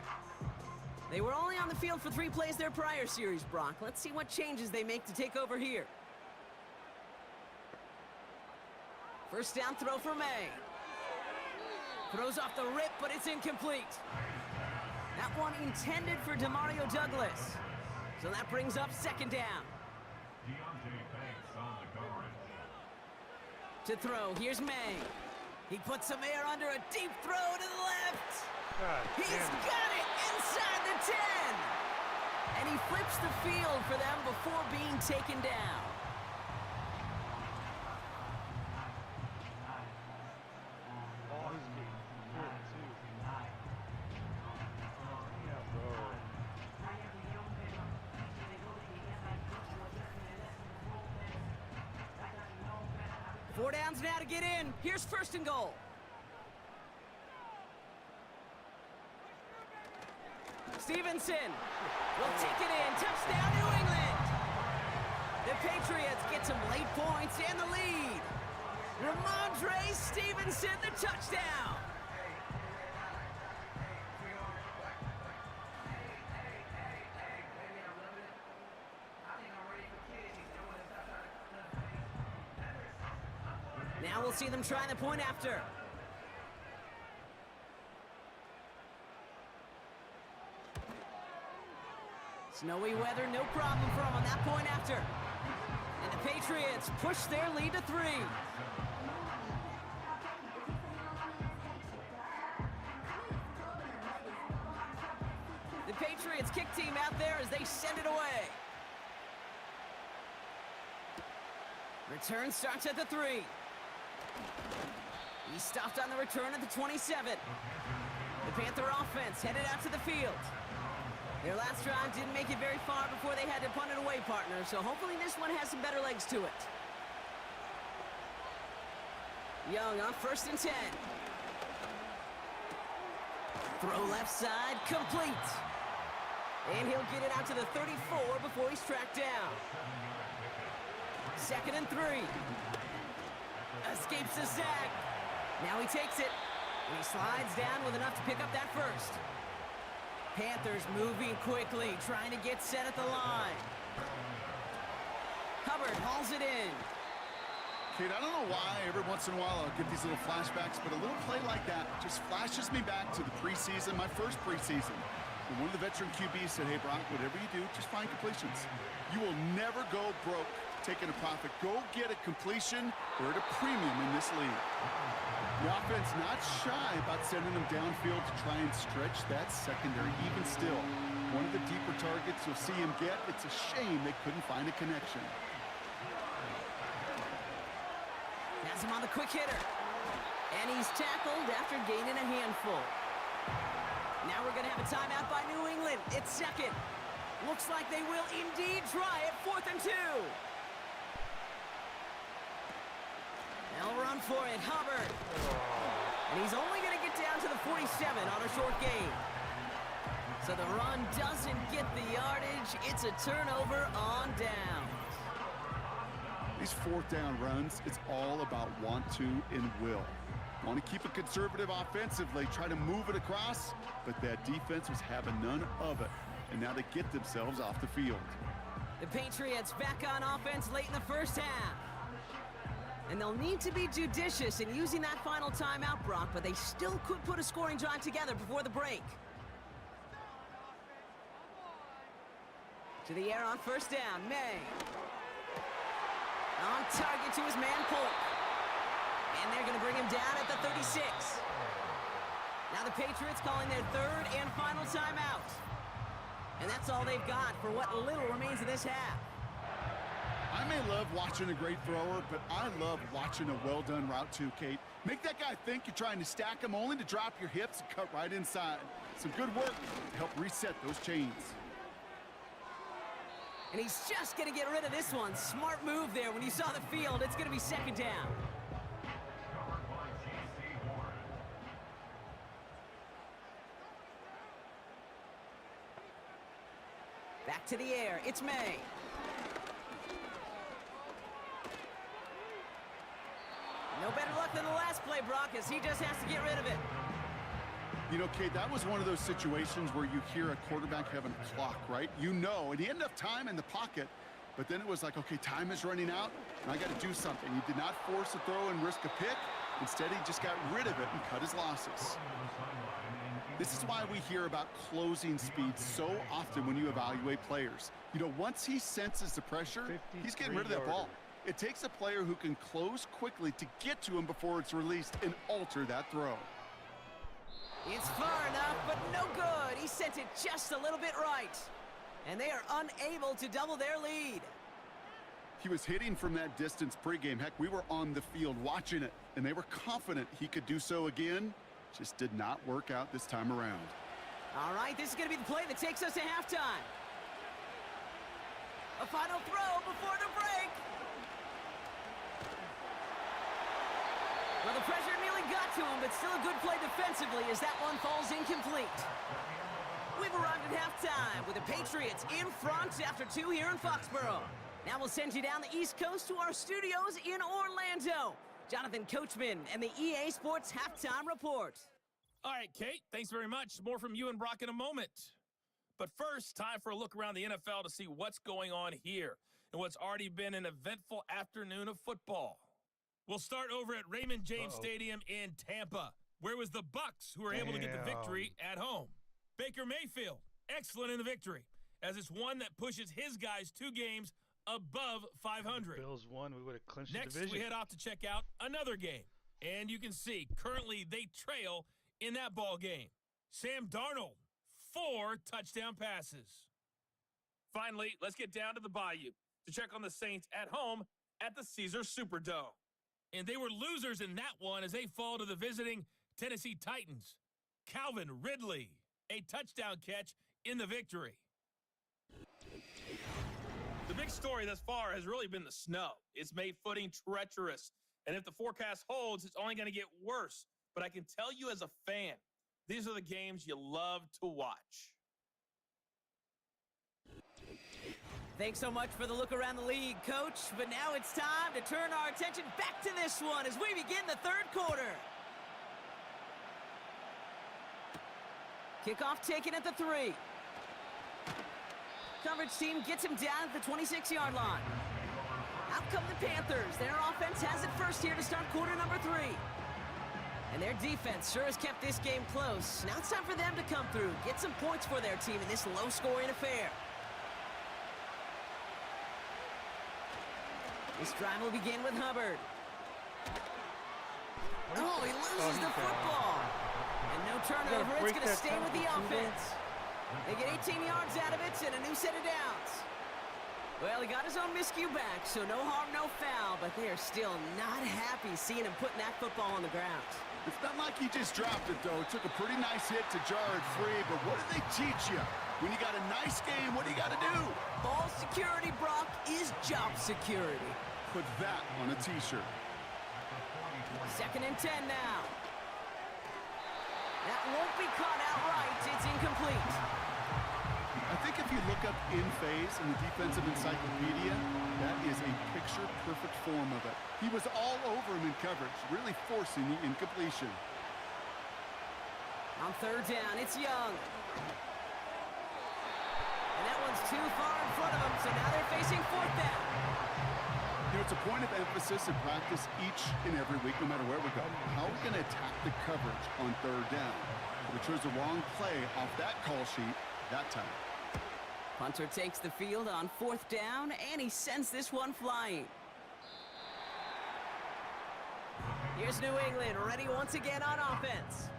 S3: They were only on the field for 3 plays their prior series, Brock. Let's see what changes they make to take over here. First down throw for May. Throws off the rip, but it's incomplete. That one intended for Demario Douglas. So that brings up second down. To throw, here's May. He puts some air under a deep throw to the left. He's got it inside the 10. And he flips the field for them before being taken down.
S1: Oh, he's getting hurt too. Yeah, bro.
S3: 4 downs now to get in. Here's first and goal. Stevenson will take it in. Touchdown, New England. The Patriots get some late points and the lead. Ramondre Stevenson, the touchdown. Now we'll see them try the point after. Snowy weather, no problem for them on that point after. And the Patriots push their lead to 3. The Patriots kick team out there as they send it away. Return starts at the 3. He stopped on the return at the 27. The Panther offense headed out to the field. Their last drive didn't make it very far before they had to punt it away, partner, so hopefully this one has some better legs to it. Young on first and 10. Throw left side, complete. And he'll get it out to the 34 before he's tracked down. Second and 3. Escapes the sack. Now he takes it. And he slides down with enough to pick up that first. Panthers moving quickly, trying to get set at the line. Hubbard hauls it in.
S4: Kate, I don't know why every once in a while I'll get these little flashbacks, but a little play like that just flashes me back to the preseason, my first preseason. And one of the veteran QBs said, hey, Brock, whatever you do, just find completions. You will never go broke taking a profit. Go get a completion. We're at a premium in this league. The offense not shy about sending them downfield to try and stretch that secondary. Even still, one of the deeper targets you'll see him get, it's a shame they couldn't find a connection.
S3: Has him on the quick hitter. And he's tackled after gaining a handful. Now we're going to have a timeout by New England. It's second. Looks like they will indeed try it. 4th and 2. They'll run for it. Hubbard. And he's only going to get down to the 47 on a short gain. So the run doesn't get the yardage. It's a turnover on downs.
S4: These 4th down runs, it's all about want to and will. Want to keep it conservative offensively, try to move it across, but that defense was having none of it. And now they get themselves off the field.
S3: The Patriots back on offense late in the first half. And they'll need to be judicious in using that final timeout, Brock, but they still could put a scoring drive together before the break. To the air on first down, May. On target to his man, Polk. And they're going to bring him down at the 36. Now the Patriots calling their 3rd and final timeout. And that's all they've got for what little remains of this half.
S4: I may love watching a great thrower, but I love watching a well-done route too, Kate. Make that guy think you're trying to stack him only to drop your hips and cut right inside. Some good work to help reset those chains.
S3: And he's just going to get rid of this one. Smart move there. When you saw the field, it's going to be second down. to the air. It's May. No better luck than the last play, Brock, as he just has to get rid of it.
S4: You know, Kate, that was one of those situations where you hear a quarterback having a clock, right? You know, and he had enough time in the pocket, but then it was like, okay, time is running out, and I got to do something. He did not force a throw and risk a pick. Instead, he just got rid of it and cut his losses. This is why we hear about closing speed so often when you evaluate players. You know, once he senses the pressure, he's getting rid of that ball. It takes a player who can close quickly to get to him before it's released and alter that throw.
S3: It's far enough, but no good. He sent it just a little bit right. And they are unable to double their lead.
S4: He was hitting from that distance pregame. Heck, we were on the field watching it, and they were confident he could do so again. Just did not work out this time around.
S3: All right, this is going to be the play that takes us to halftime. A final throw before the break. Well, the pressure nearly got to him, but still a good play defensively as that one falls incomplete. We've arrived at halftime with the Patriots in front after 2 here in Foxborough. Now we'll send you down the East Coast to our studios in Orlando. Jonathan Coachman and the EA Sports Halftime Report.
S6: All right, Kate, thanks very much. More from you and Brock in a moment. But first, time for a look around the NFL to see what's going on here and what's already been an eventful afternoon of football. We'll start over at Raymond James Stadium in Tampa, where it was the Bucs who were able to get the victory at home. Baker Mayfield, excellent in the victory, as it's one that pushes his guys 2 games above 500.
S1: Bills won, we would have clinched the
S6: Next,
S1: division.
S6: we head off to check out another game. And you can see, currently they trail in that ball game. Sam Darnold, 4 touchdown passes. Finally, let's get down to the Bayou to check on the Saints at home at the Caesars Superdome. And they were losers in that one as they fall to the visiting Tennessee Titans. Calvin Ridley, a touchdown catch in the victory. The big story thus far has really been the snow. It's made footing treacherous. And if the forecast holds, it's only going to get worse. But I can tell you as a fan, these are the games you love to watch.
S3: Thanks so much for the look around the league, Coach. But now it's time to turn our attention back to this one as we begin the third quarter. Kickoff taken at the 3. Coverage team gets him down at the 26-yard line. Out come the Panthers. Their offense has it first here to start quarter number 3. And their defense sure has kept this game close. Now it's time for them to come through, get some points for their team in this low-scoring affair. This drive will begin with Hubbard. Oh, he loses the football. And no turnover. It's going to stay with the offense. They get 18 yards out of it and a new set of downs. Well, he got his own miscue back, so no harm, no foul. But they are still not happy seeing him putting that football on the ground.
S4: It's not like he just dropped it, though. It took a pretty nice hit to jar it free, but what did they teach you? When you got a nice game, what do you got to do?
S3: Ball security, Brock, is job security.
S4: Put that on a T-shirt.
S3: 2nd and 10 now. That won't be caught outright. It's incomplete.
S4: I think if you look up in phase in the defensive encyclopedia, that is a picture-perfect form of it. He was all over him in coverage, really forcing the incompletion.
S3: On 3rd down, it's Young. And that one's too far in front of him, so now they're facing 4th down.
S4: You know, it's a point of emphasis in practice each and every week, no matter where we go. How are we going to attack the coverage on 3rd down? We chose the wrong play off that call sheet that time.
S3: Punter takes the field on 4th down, and he sends this one flying. Here's New England, ready once again on offense.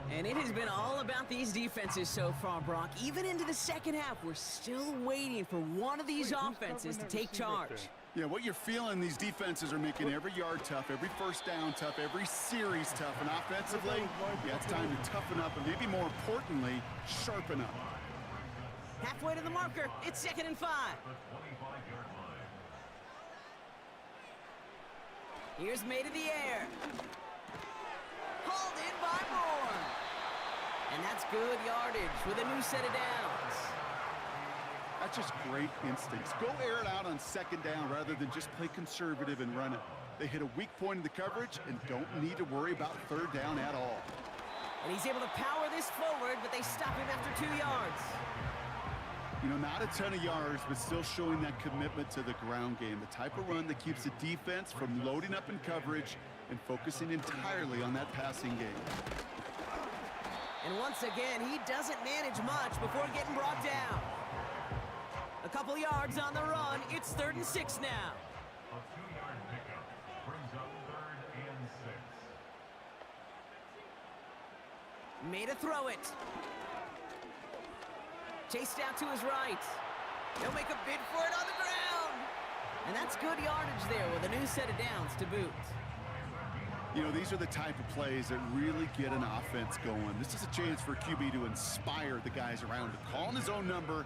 S3: And it has been all about these defenses so far, Brock. Even into the second half, we're still waiting for one of these offenses to take charge.
S4: Yeah, what you're feeling, these defenses are making every yard tough, every first down tough, every series tough. And offensively, yeah, it's time to toughen up and maybe more importantly, sharpen up.
S3: Halfway to the marker, it's 2nd and 5. Here's May to the air. Hauled in by Moore. And that's good yardage with a new set of downs.
S4: I That's just great instincts. Go air it out on second down rather than just play conservative and run it. They hit a weak point in the coverage and don't need to worry about third down at all.
S3: And he's able to power this forward, but they stop him after 2 yards.
S4: You know, not a ton of yards, but still showing that commitment to the ground game. The type of run that keeps the defense from loading up in coverage and focusing entirely on that passing game.
S3: And once again, he doesn't manage much before getting brought down. A couple yards on the run. It's 3rd and 6 now.
S5: A 2-yard pickup brings up 3rd and 6.
S3: Made a throw it. Chased out to his right. He'll make a bid for it on the ground. And that's good yardage there with a new set of downs to boot.
S4: You know, these are the type of plays that really get an offense going. This is a chance for QB to inspire the guys around him, calling his own number,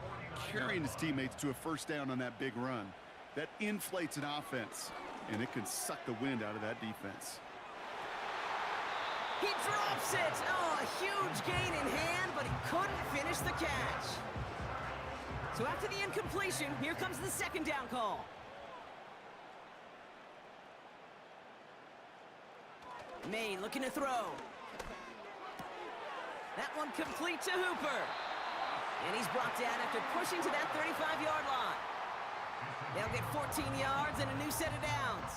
S4: carrying his teammates to a first down on that big run. That inflates an offense, and it can suck the wind out of that defense.
S3: He drops it. Oh, a huge gain in hand, but he couldn't finish the catch. So after the incompletion, here comes the second down call. May looking to throw. That one complete to Hooper. And he's brought down after pushing to that 35-yard line. They'll get 14 yards and a new set of downs.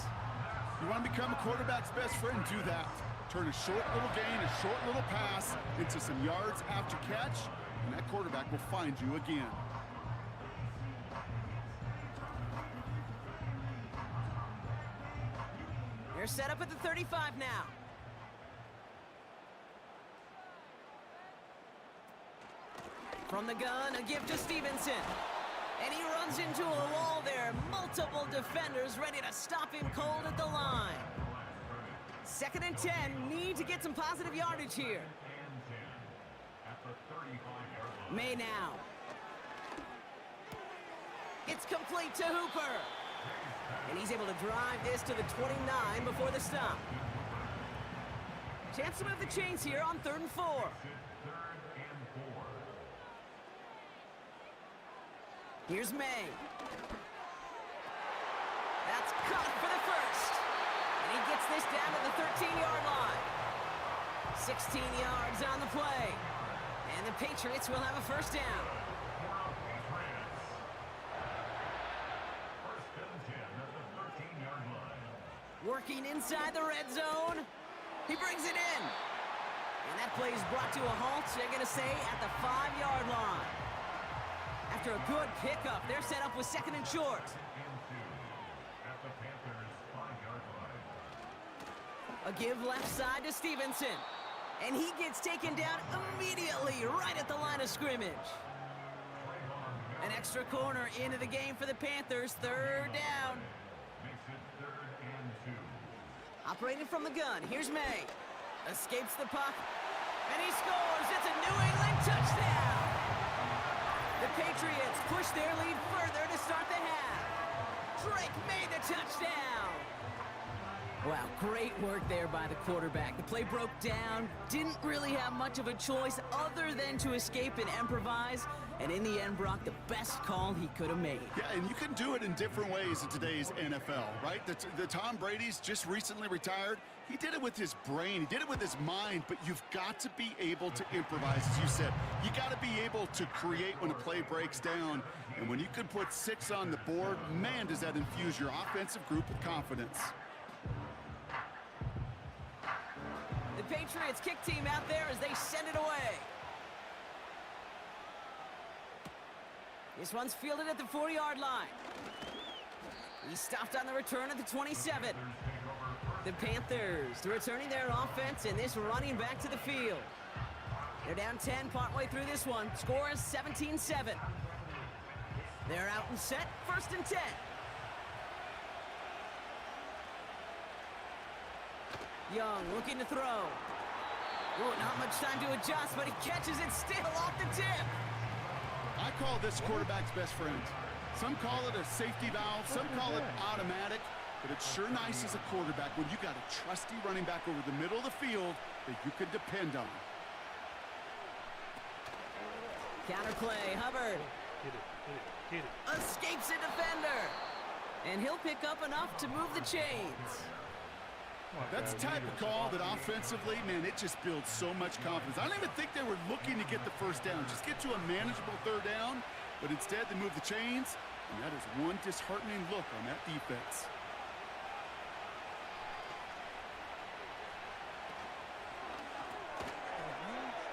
S4: You want to become a quarterback's best friend, do that. Turn a short little gain, a short little pass into some yards after catch, and that quarterback will find you again.
S3: They're set up at the 35 now. From the gun, a give to Stevenson. And he runs into a wall there. Multiple defenders ready to stop him cold at the line. 2nd and 10. Need to get some positive yardage here. May now. It's complete to Hooper. And he's able to drive this to the 29 before the stop. Chance to move the chains here on 3rd and 4. Here's May. That's caught for the first. And he gets this down to the 13-yard line. 16 yards on the play. And the Patriots will have a first down. Working inside the red zone. He brings it in. And that play is brought to a halt, they're going to say, at the 5-yard line. After a good pickup, they're set up with 2nd and short. A give left side to Stevenson. And he gets taken down immediately right at the line of scrimmage. An extra corner into the game for the Panthers. 3rd down. Operating from the gun, here's May. Escapes the puck, and he scores. It's a New England touchdown. The Patriots push their lead further to start the half. Drake made the touchdown. Wow, great work there by the quarterback. The play broke down, didn't really have much of a choice other than to escape and improvise, and in the end, Brock, the best call he could have made.
S4: Yeah, and you can do it in different ways in today's NFL, right? The Tom Brady's just recently retired. He did it with his brain. He did it with his mind, but you've got to be able to improvise, as you said. You got to be able to create when a play breaks down, and when you can put 6 on the board, man, does that infuse your offensive group with confidence.
S3: The Patriots kick team out there as they send it away. This one's fielded at the 4-yard line. He stopped on the return at the 27. The Panthers returning their offense and this running back to the field. They're down 10 partway through this one. Score is 17-7. They're out and set. 1st and 10. Young looking to throw. Ooh, not much time to adjust, but he catches it still off the tip.
S4: I call this quarterback's best friend. Some call it a safety valve, some call it automatic, but it's sure nice as a quarterback when you got a trusty running back over the middle of the field that you can depend on.
S3: Counterplay, Hubbard.
S1: Hit it. Hit it.
S3: Escapes a defender. And he'll pick up enough to move the chains.
S4: That's the type of call that offensively, man, it just builds so much confidence. I don't even think they were looking to get the first down. Just get to a manageable third down, but instead they move the chains, and that is one disheartening look on that defense.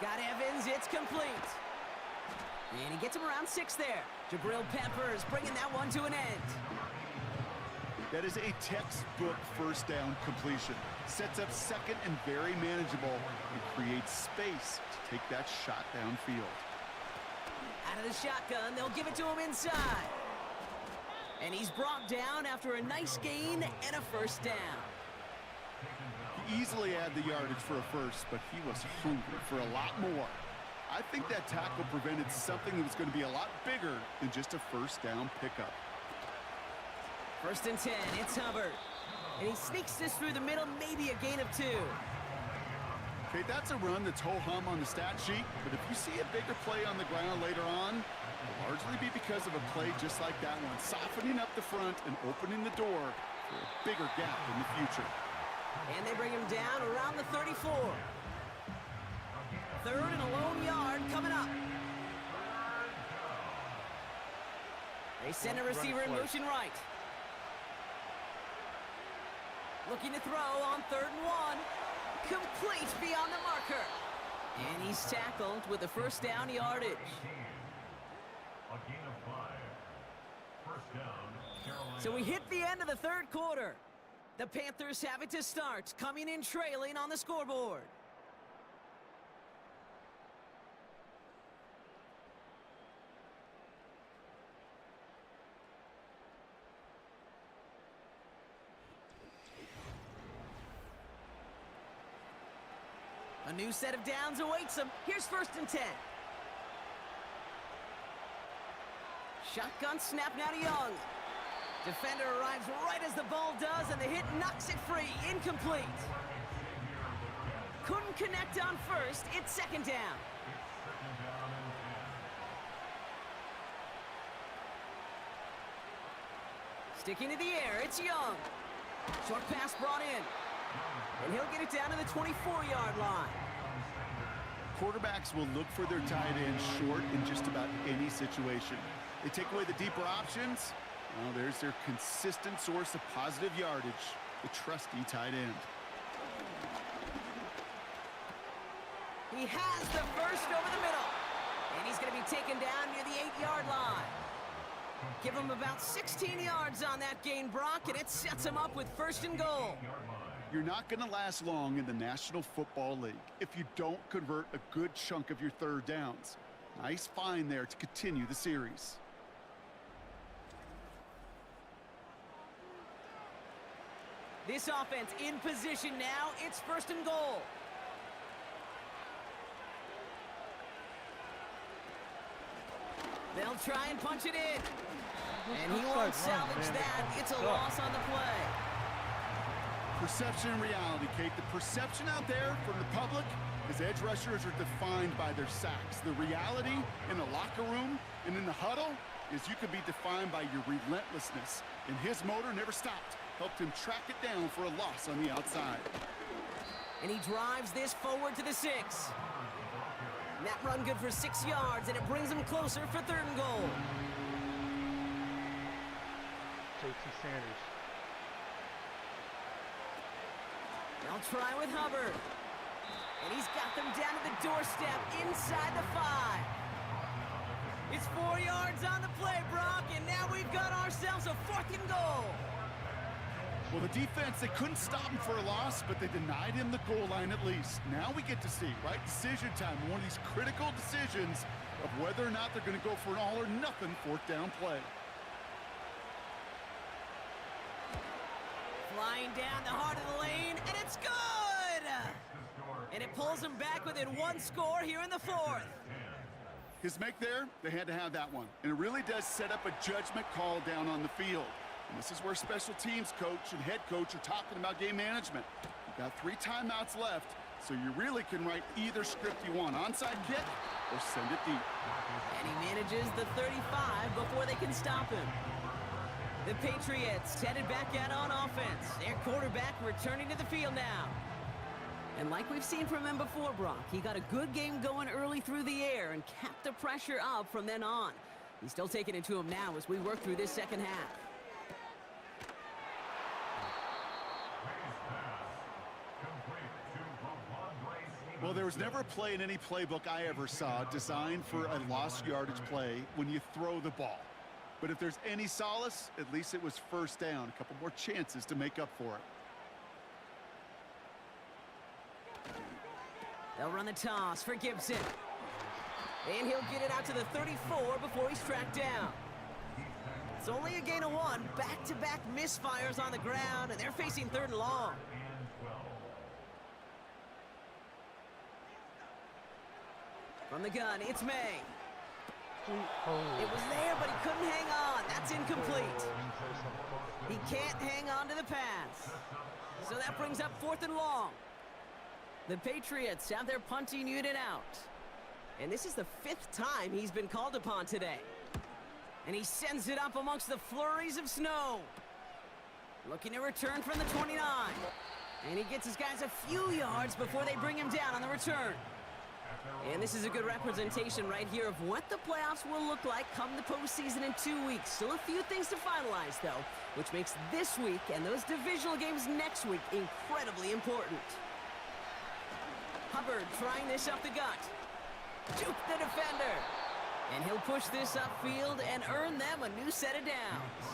S3: Got Evans, it's complete. And he gets him around 6 there. Jabril Peppers bringing that one to an end.
S4: That is a textbook first down completion. Sets up second and very manageable and creates space to take that shot downfield.
S3: Out of the shotgun, they'll give it to him inside. And he's brought down after a nice gain and a first down.
S4: He easily had the yardage for a first, but he was hungry for a lot more. I think that tackle prevented something that was going to be a lot bigger than just a first down pickup.
S3: 1st and 10, it's Hubbard. And he sneaks this through the middle, maybe a gain of 2.
S4: Okay, that's a run that's ho-hum on the stat sheet, but if you see a bigger play on the ground later on, it'll largely be because of a play just like that one, softening up the front and opening the door for a bigger gap in the future.
S3: And they bring him down around the 34. 3rd and a lone yard coming up. They send a receiver in motion right. Looking to throw on 3rd and 1. Complete beyond the marker. And he's tackled with a first down yardage.
S5: A gain of 5. First down, Carolina.
S3: So we hit the end of the 3rd quarter. The Panthers have it to start, coming in trailing on the scoreboard. A new set of downs awaits him. Here's 1st and 10. Shotgun snap now to Young. Defender arrives right as the ball does, and the hit knocks it free. Incomplete. Couldn't connect on 1st. It's 2nd down. Sticking to the air, it's Young. Short pass brought in. And he'll get it down to the 24-yard line.
S4: Quarterbacks will look for their tight end short in just about any situation. They take away the deeper options. Well, there's their consistent source of positive yardage, the trusty tight end.
S3: He has the first over the middle. And he's going to be taken down near the 8-yard line. Give him about 16 yards on that gain, Brock, and it sets him up with 1st and goal.
S4: You're not going to last long in the National Football League if you don't convert a good chunk of your 3rd downs. Nice find there to continue the series.
S3: This offense in position now. It's 1st and goal. They'll try and punch it in. And he won't salvage that. It's a loss on the play.
S4: Perception and reality, Kate. The perception out there from the public is edge rushers are defined by their sacks. The reality in the locker room and in the huddle is you could be defined by your relentlessness. And his motor never stopped. Helped him track it down for a loss on the outside.
S3: And he drives this forward to the 6. And that run good for 6 yards, and it brings him closer for 3rd and goal.
S1: J.T. Sanders.
S3: They'll try with Hubbard. And he's got them down to the doorstep inside the 5. It's 4 yards on the play, Brock, and now we've got ourselves a 4th and goal.
S4: Well, the defense, they couldn't stop him for a loss, but they denied him the goal line at least. Now we get to see, right, decision time, one of these critical decisions of whether or not they're going to go for an all-or-nothing 4th down play.
S3: Flying down the heart of the lane, and it's good! And it pulls him back within 1 score here in the 4th.
S4: His make there, they had to have that one. And it really does set up a judgment call down on the field. And this is where special teams coach and head coach are talking about game management. You've got 3 timeouts left. So you really can write either script you want, onside kick or send it deep.
S3: And he manages the 35 before they can stop him. The Patriots headed back out on offense. Their quarterback returning to the field now. And like we've seen from him before, Brock, he got a good game going early through the air and kept the pressure up from then on. He's still taking it to him now as we work through this second half.
S4: Well, there was never a play in any playbook I ever saw designed for a lost yardage play when you throw the ball. But if there's any solace, at least it was first down. A couple more chances to make up for it.
S3: They'll run the toss for Gibson. And he'll get it out to the 34 before he's tracked down. It's only a gain of 1. Back-to-back misfires on the ground, and they're facing 3rd and long. From the gun, it's May. It was there, but he couldn't hang on. That's incomplete. He can't hang on to the pass. So that brings up 4th and long. The Patriots have their punting unit out. And this is the 5th time he's been called upon today. And he sends it up amongst the flurries of snow. Looking to return from the 29. And he gets his guys a few yards before they bring him down on the return. And this is a good representation right here of what the playoffs will look like come the postseason in 2 weeks. Still a few things to finalize, though, which makes this week and those divisional games next week incredibly important. Hubbard trying this up the gut. Juke the defender. And he'll push this upfield and earn them a new set of downs.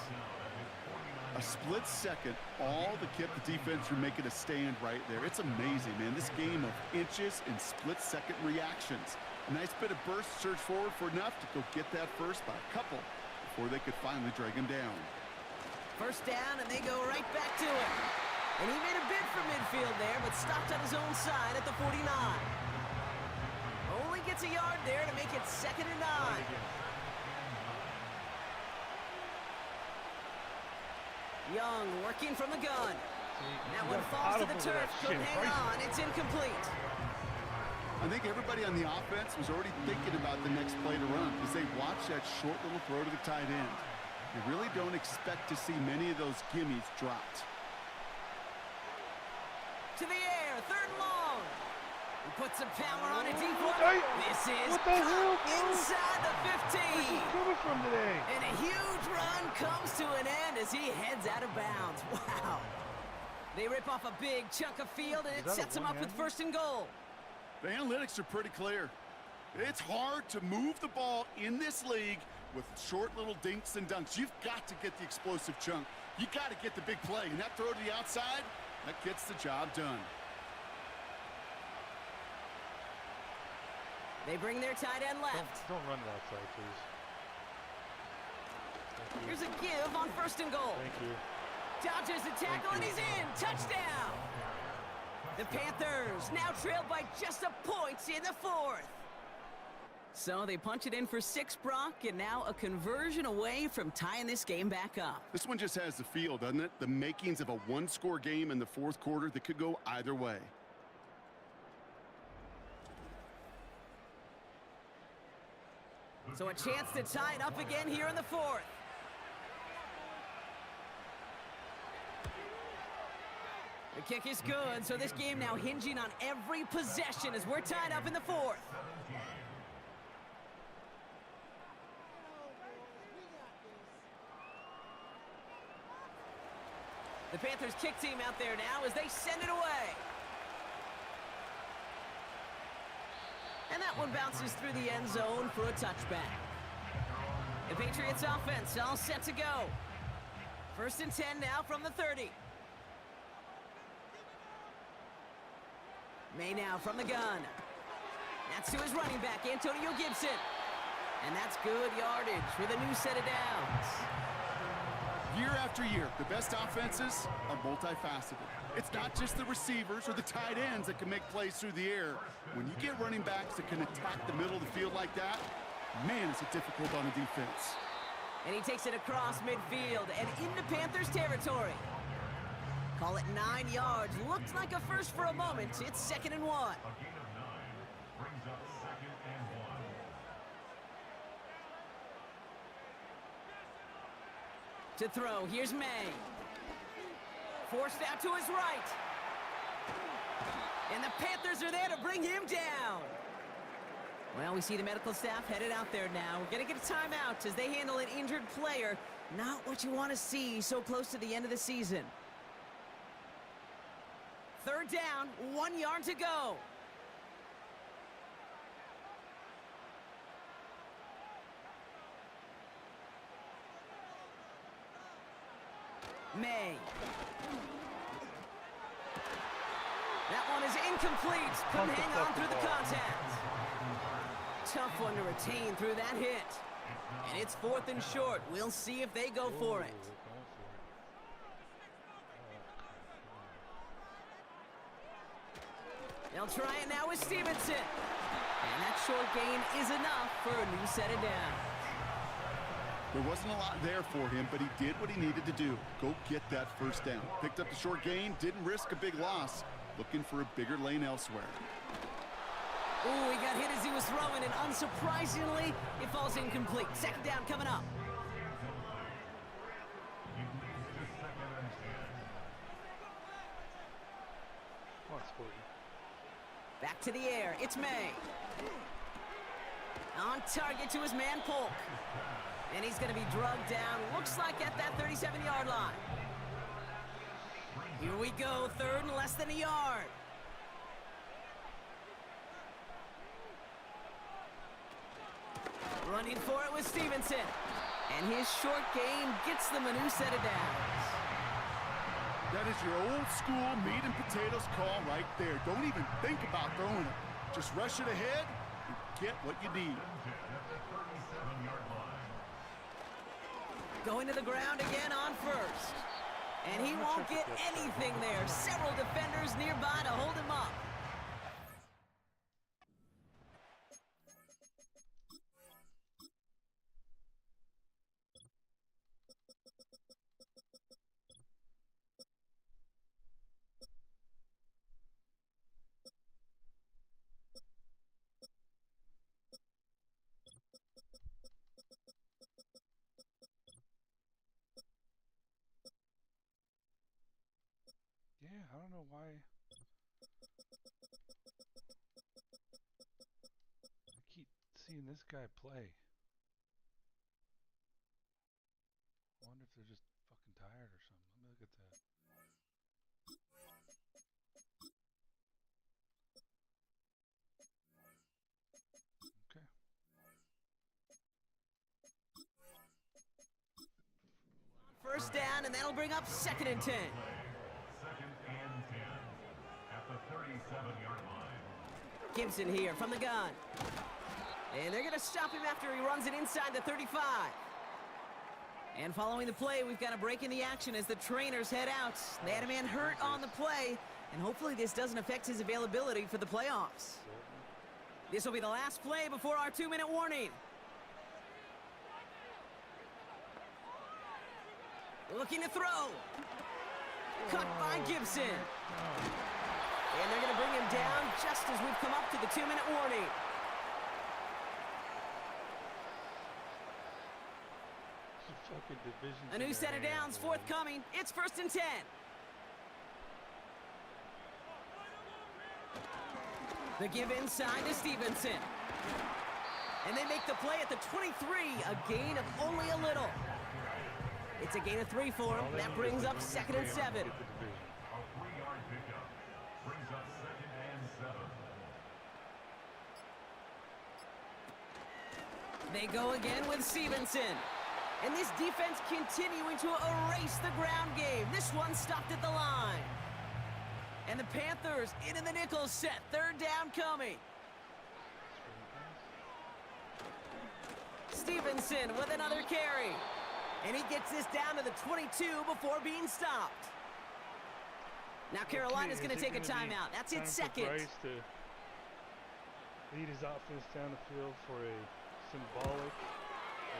S4: A split second, all that kept the defense from making a stand right there. It's amazing, man. This game of inches and split-second reactions. A nice bit of burst, surge forward for enough to go get that first by a couple before they could finally drag him down.
S3: First down, and they go right back to him. And he made a bid for midfield there, but stopped on his own side at the 49. Only gets a yard there to make it 2nd and 9. Young working from the gun. That one falls to the turf. Couldn't hang on. It's incomplete.
S4: I think everybody on the offense was already thinking about the next play to run as they watch that short little throw to the tight end. You really don't expect to see many of those gimmies dropped.
S3: To the air, 3rd and long. He puts some power on a deep one. This is inside the 15.
S1: Coming from today.
S3: And a huge run comes to an end as he heads out of bounds. Wow. They rip off a big chunk of field, and it sets them up with 1st and goal.
S4: The analytics are pretty clear. It's hard to move the ball in this league with short little dinks and dunks. You've got to get the explosive chunk. You got to get the big play. And that throw to the outside, that gets the job done.
S3: They bring their tight end left.
S1: Don't run it outside, please.
S3: Here's a give on 1st and goal.
S1: Thank you.
S3: Dodges the tackle, and he's in. Touchdown. The Panthers now trailed by just a point in the 4th. So they punch it in for 6, Brock, and now a conversion away from tying this game back up.
S4: This one just has the feel, doesn't it? The makings of a one-score game in the 4th quarter that could go either way.
S3: So a chance to tie it up again here in the 4th. The kick is good, so this game now hinging on every possession as we're tied up in the 4th. The Panthers kick team out there now as they send it away. And that one bounces through the end zone for a touchback. The Patriots offense all set to go. 1st and 10 now from the 30. May now from the gun. That's to his running back, Antonio Gibson. And that's good yardage with a new set of downs.
S4: Year after year, the best offenses are multifaceted. It's not just the receivers or the tight ends that can make plays through the air. When you get running backs that can attack the middle of the field like that, man, is it difficult on the defense.
S3: And he takes it across midfield and into Panthers territory. Call it 9 yards. Looked like a first for a moment. It's 2nd and 1.
S5: A gain of 9 brings up 2nd and 1.
S3: To throw, here's May. Forced out to his right. And the Panthers are there to bring him down. Well, we see the medical staff headed out there now. We're going to get a timeout as they handle an injured player. Not what you want to see so close to the end of the season. 3rd down, 1 yard to go. May. That one is incomplete. Couldn't hang on through the contact. Tough one to retain through that hit. And it's 4th and short. We'll see if they go for it. They'll try it now with Stevenson. And that short gain is enough for a new set of downs.
S4: There wasn't a lot there for him, but he did what he needed to do. Go get that 1st down. Picked up the short gain, didn't risk a big loss. Looking for a bigger lane elsewhere.
S3: Ooh, he got hit as he was throwing, and unsurprisingly, it falls incomplete. 2nd down coming up. Back to the air. It's May. On target to his man, Polk. And he's going to be drugged down. Looks like at that 37-yard line. Here we go. 3rd and less than a yard. Running for it with Stevenson. And his short gain gets them a new set of downs.
S4: That is your old school meat and potatoes call right there. Don't even think about throwing it. Just rush it ahead and get what you need.
S3: Going to the ground again on 1st. And he won't get anything there. Several defenders nearby to hold him up.
S1: Yeah, I don't know why. I keep seeing this guy play. I wonder if they're just fucking tired or something. Let me look at that. Okay.
S3: 1st down, and that'll bring up 2nd and 10.
S5: 2nd and 10 at the 37-yard line.
S3: Gibson here from the gun. And they're going to stop him after he runs it inside the 35. And following the play, we've got a break in the action as the trainers head out. They had a man hurt on the play, and hopefully this doesn't affect his availability for the playoffs. This will be the last play before our 2-minute warning. Looking to throw. Cut by Gibson. And they're going to bring him down just as we've come up to the 2-minute warning. A new set of downs forthcoming. It's 1st and 10. The give inside to Stevenson. And they make the play at the 23, a gain of only a little. It's a gain of 3 for him. That brings up 2nd and 7.
S5: A 3-yard pickup brings up 2nd and 7.
S3: They go again with Stevenson. And this defense continuing to erase the ground game. This one stopped at the line. And the Panthers into the nickel set. 3rd down coming. Stevenson with another carry. And he gets this down to the 22 before being stopped. Now Carolina's going to take a timeout. That's its 2nd.
S1: Bryce to lead his offense down the field for a symbolic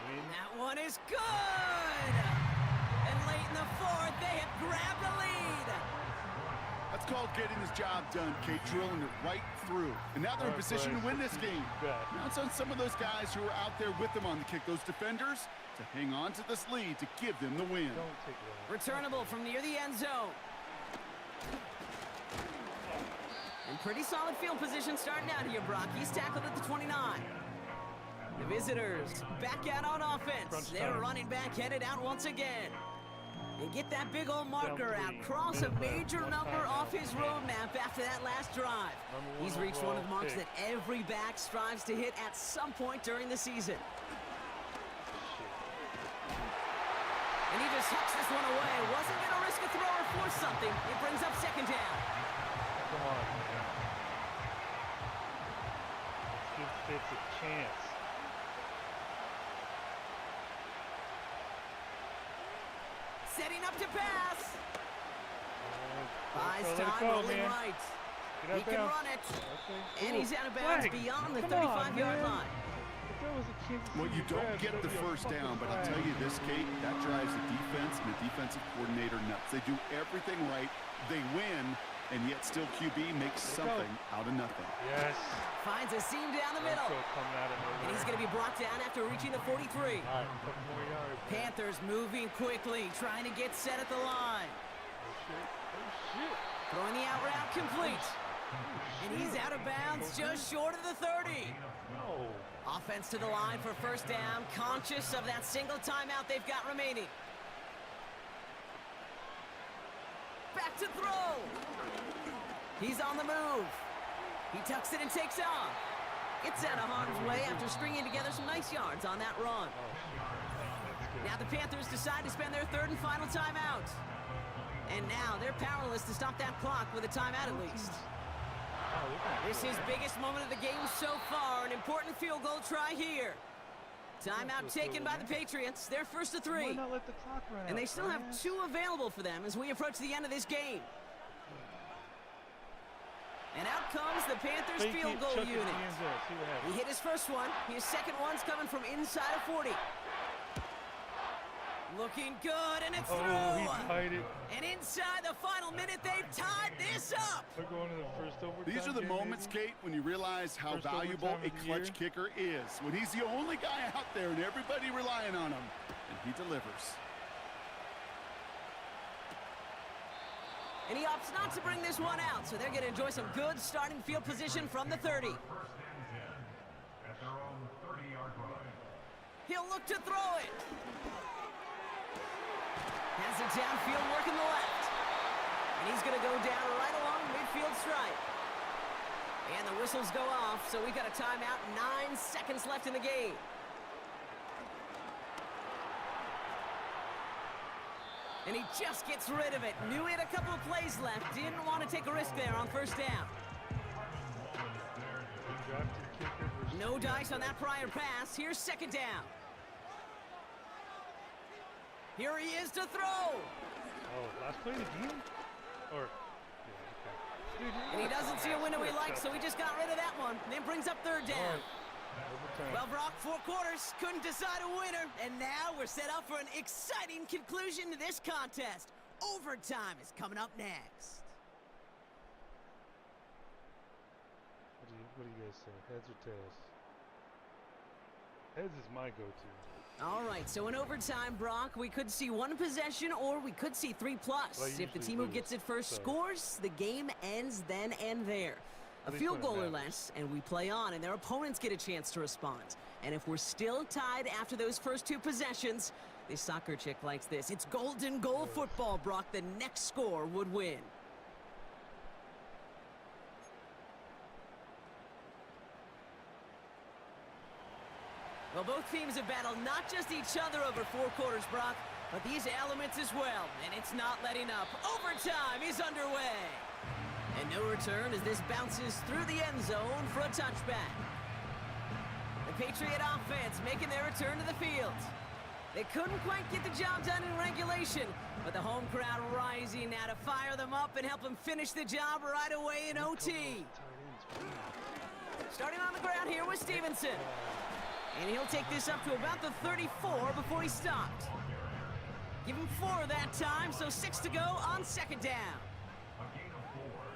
S1: win.
S3: That one is good! And late in the 4th, they have grabbed the lead.
S4: called getting his job done, Kate, drilling it right through. And now they're in position to win this game. Now it's on some of those guys who are out there with them on the kick, those defenders, to hang on to this lead to give them the win.
S3: Returnable from near the end zone. And pretty solid field position starting out here, Brock. He's tackled at the 29. The visitors back out on offense. They're running back, headed out once again. And get that big old marker out. Cross a major number off his roadmap after that last drive. He's reached one of the marks that every back strives to hit at some point during the season. And he just hooks this one away. Wasn't going to risk a throw or force something. It brings up second down.
S1: Come on, man. Give Fitz a chance.
S3: Setting up to pass. Buys
S1: Let it
S3: time,
S1: go,
S3: rolling
S1: man.
S3: right.
S1: Get out
S3: He can
S1: bounds.
S3: run it.
S1: Okay.
S3: And he's out of bounds
S1: Flag.
S3: beyond the
S1: Come on,
S3: 35-yard
S1: man.
S3: line.
S1: If that was a Kansas
S4: Well, you
S1: City
S4: don't
S1: draft,
S4: get
S1: that'd
S4: the
S1: be a
S4: first
S1: fucking
S4: down, but I'll
S1: flag.
S4: tell you this, Kate, that drives the defense and the defensive coordinator nuts. They do everything right. They win, and yet still QB makes something out of nothing.
S1: Yes.
S3: Finds a seam down the
S1: Let's
S3: middle.
S1: go, coming out of nowhere.
S3: And he's going to be brought down after reaching the 43.
S1: All right, a couple more yards.
S3: Panthers moving quickly, trying to get set at the line.
S1: Oh, shit. Oh, shit.
S3: Throwing the out route complete. And he's out of bounds just short of the 30.
S1: No.
S3: Offense to the line for first down, conscious of that single timeout they've got remaining. Back to throw. He's on the move. He tucks it and takes off. Gets out of harm's way after stringing together some nice yards on that run. Now the Panthers decide to spend their third and final timeout. And now they're powerless to stop that clock with a timeout at least. This is biggest moment of the game so far. An important field goal try here. Timeout taken by the Patriots. They're first to
S1: Why
S3: 3.
S1: not let the clock run out?
S3: And they still have 2 available for them as we approach the end of this game. And out comes the Panthers
S1: Fake
S3: field
S1: it,
S3: goal
S1: chuck it to the
S3: unit.
S1: end zone, see what
S3: He
S1: happens.
S3: hit his first one. His second one's coming from inside of 40. Looking good, and it's
S1: Oh, he
S3: through.
S1: tied it.
S3: And inside the final minute, they've tied this up.
S1: They're going to the first overtime.
S4: These are the
S1: game,
S4: moments,
S1: maybe?
S4: Kate, when you realize how
S1: First
S4: valuable
S1: overtime
S4: a
S1: of the
S4: clutch
S1: year.
S4: kicker is. When he's the only guy out there and everybody relying on him, and he delivers.
S3: And he opts not to bring this one out, so they're going to enjoy some good starting field position from the 30.
S5: First and 10 at their own 30-yard line.
S3: He'll look to throw it. Has it downfield working the left. And he's going to go down right along midfield stripe. And the whistles go off, so we've got a timeout, 9 seconds left in the game. And he just gets rid of it. Knew he had a couple of plays left. Didn't want to take a risk there on first down. No dice on that prior pass. Here's second down. Here he is to throw.
S1: Oh, last play of the game? Or, yeah, okay.
S3: And he doesn't see a window he likes, so he just got rid of that one. And then brings up third down.
S1: Overtime.
S3: Well, Brock, 4 quarters, couldn't decide a winner. And now we're set up for an exciting conclusion to this contest. Overtime is coming up next.
S1: What do you guys say? Heads or tails? Heads is my go-to.
S3: All right, so in overtime, Brock, we could see 1 possession or we could see 3+.
S1: Well, I
S3: If the
S1: usually
S3: team who
S1: lose,
S3: gets it first
S1: so-
S3: scores, the game ends then and there. A
S1: At least
S3: field
S1: when it
S3: goal or
S1: matters.
S3: less, and we play on, and their opponents get a chance to respond. And if we're still tied after those first 2 possessions, this soccer chick likes this. It's golden goal football, Brock. The next score would win. Well, both teams have battled not just each other over 4 quarters, Brock, but these elements as well, and it's not letting up. Overtime is underway. And no return as this bounces through the end zone for a touchback. The Patriot offense making their return to the field. They couldn't quite get the job done in regulation, but the home crowd rising now to fire them up and help them finish the job right away in OT. Starting on the ground here with Stevenson. And he'll take this up to about the 34 before he stopped. Give him 4 that time, so 6 to go on second down.
S5: A gain of 4.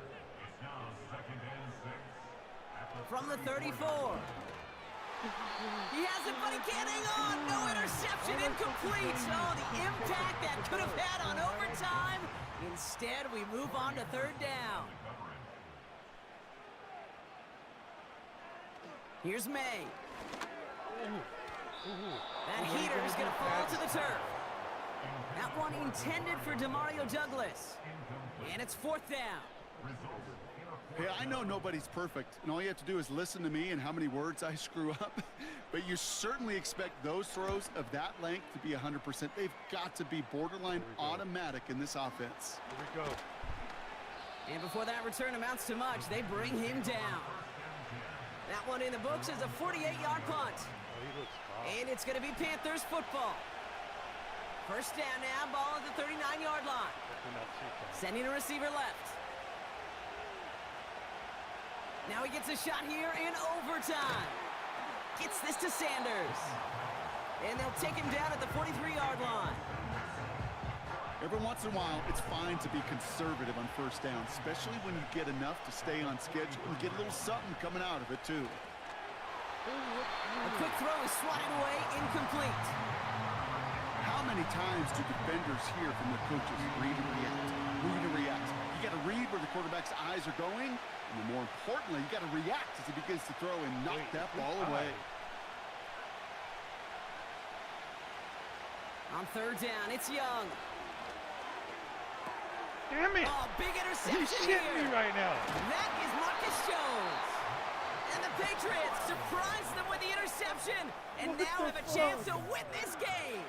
S5: second and 6.
S3: From the 34. He has it, but he can't hang on. No interception, incomplete. Oh, the impact that could have had on overtime. Instead, we move on to third down. Here's May. That heater is going to fall to the turf. That one intended for Demario Douglas. And it's fourth down.
S4: Hey, I know nobody's perfect, and all you have to do is listen to me and how many words I screw up. But you certainly expect those throws of that length to be 100%. They've got to be borderline automatic in this offense.
S1: Here we go.
S3: And before that return amounts to much, they bring him down. That one in the books is a 48-yard punt.
S1: Oh, he looks off.
S3: And it's going to be Panthers football. First down now, ball at the 39-yard line. Sending a receiver left. Now he gets a shot here in overtime. Gets this to Sanders. And they'll take him down at the 43-yard line.
S4: Every once in a while, it's fine to be conservative on first down, especially when you get enough to stay on schedule and get a little something coming out of it, too.
S3: A quick throw is swatted away, incomplete.
S4: How many times do defenders hear from their coaches, read and react, read and react? You got to read where the quarterback's eyes are going, and more importantly, you got to react as he begins to throw and knock that ball away.
S3: On third down, it's Young.
S1: Damn it!
S3: Oh, big interception
S1: He's shitting me
S3: here.
S1: right now.
S3: That is Marcus Jones. And the Patriots surprise them with the interception and now have a chance to win this game.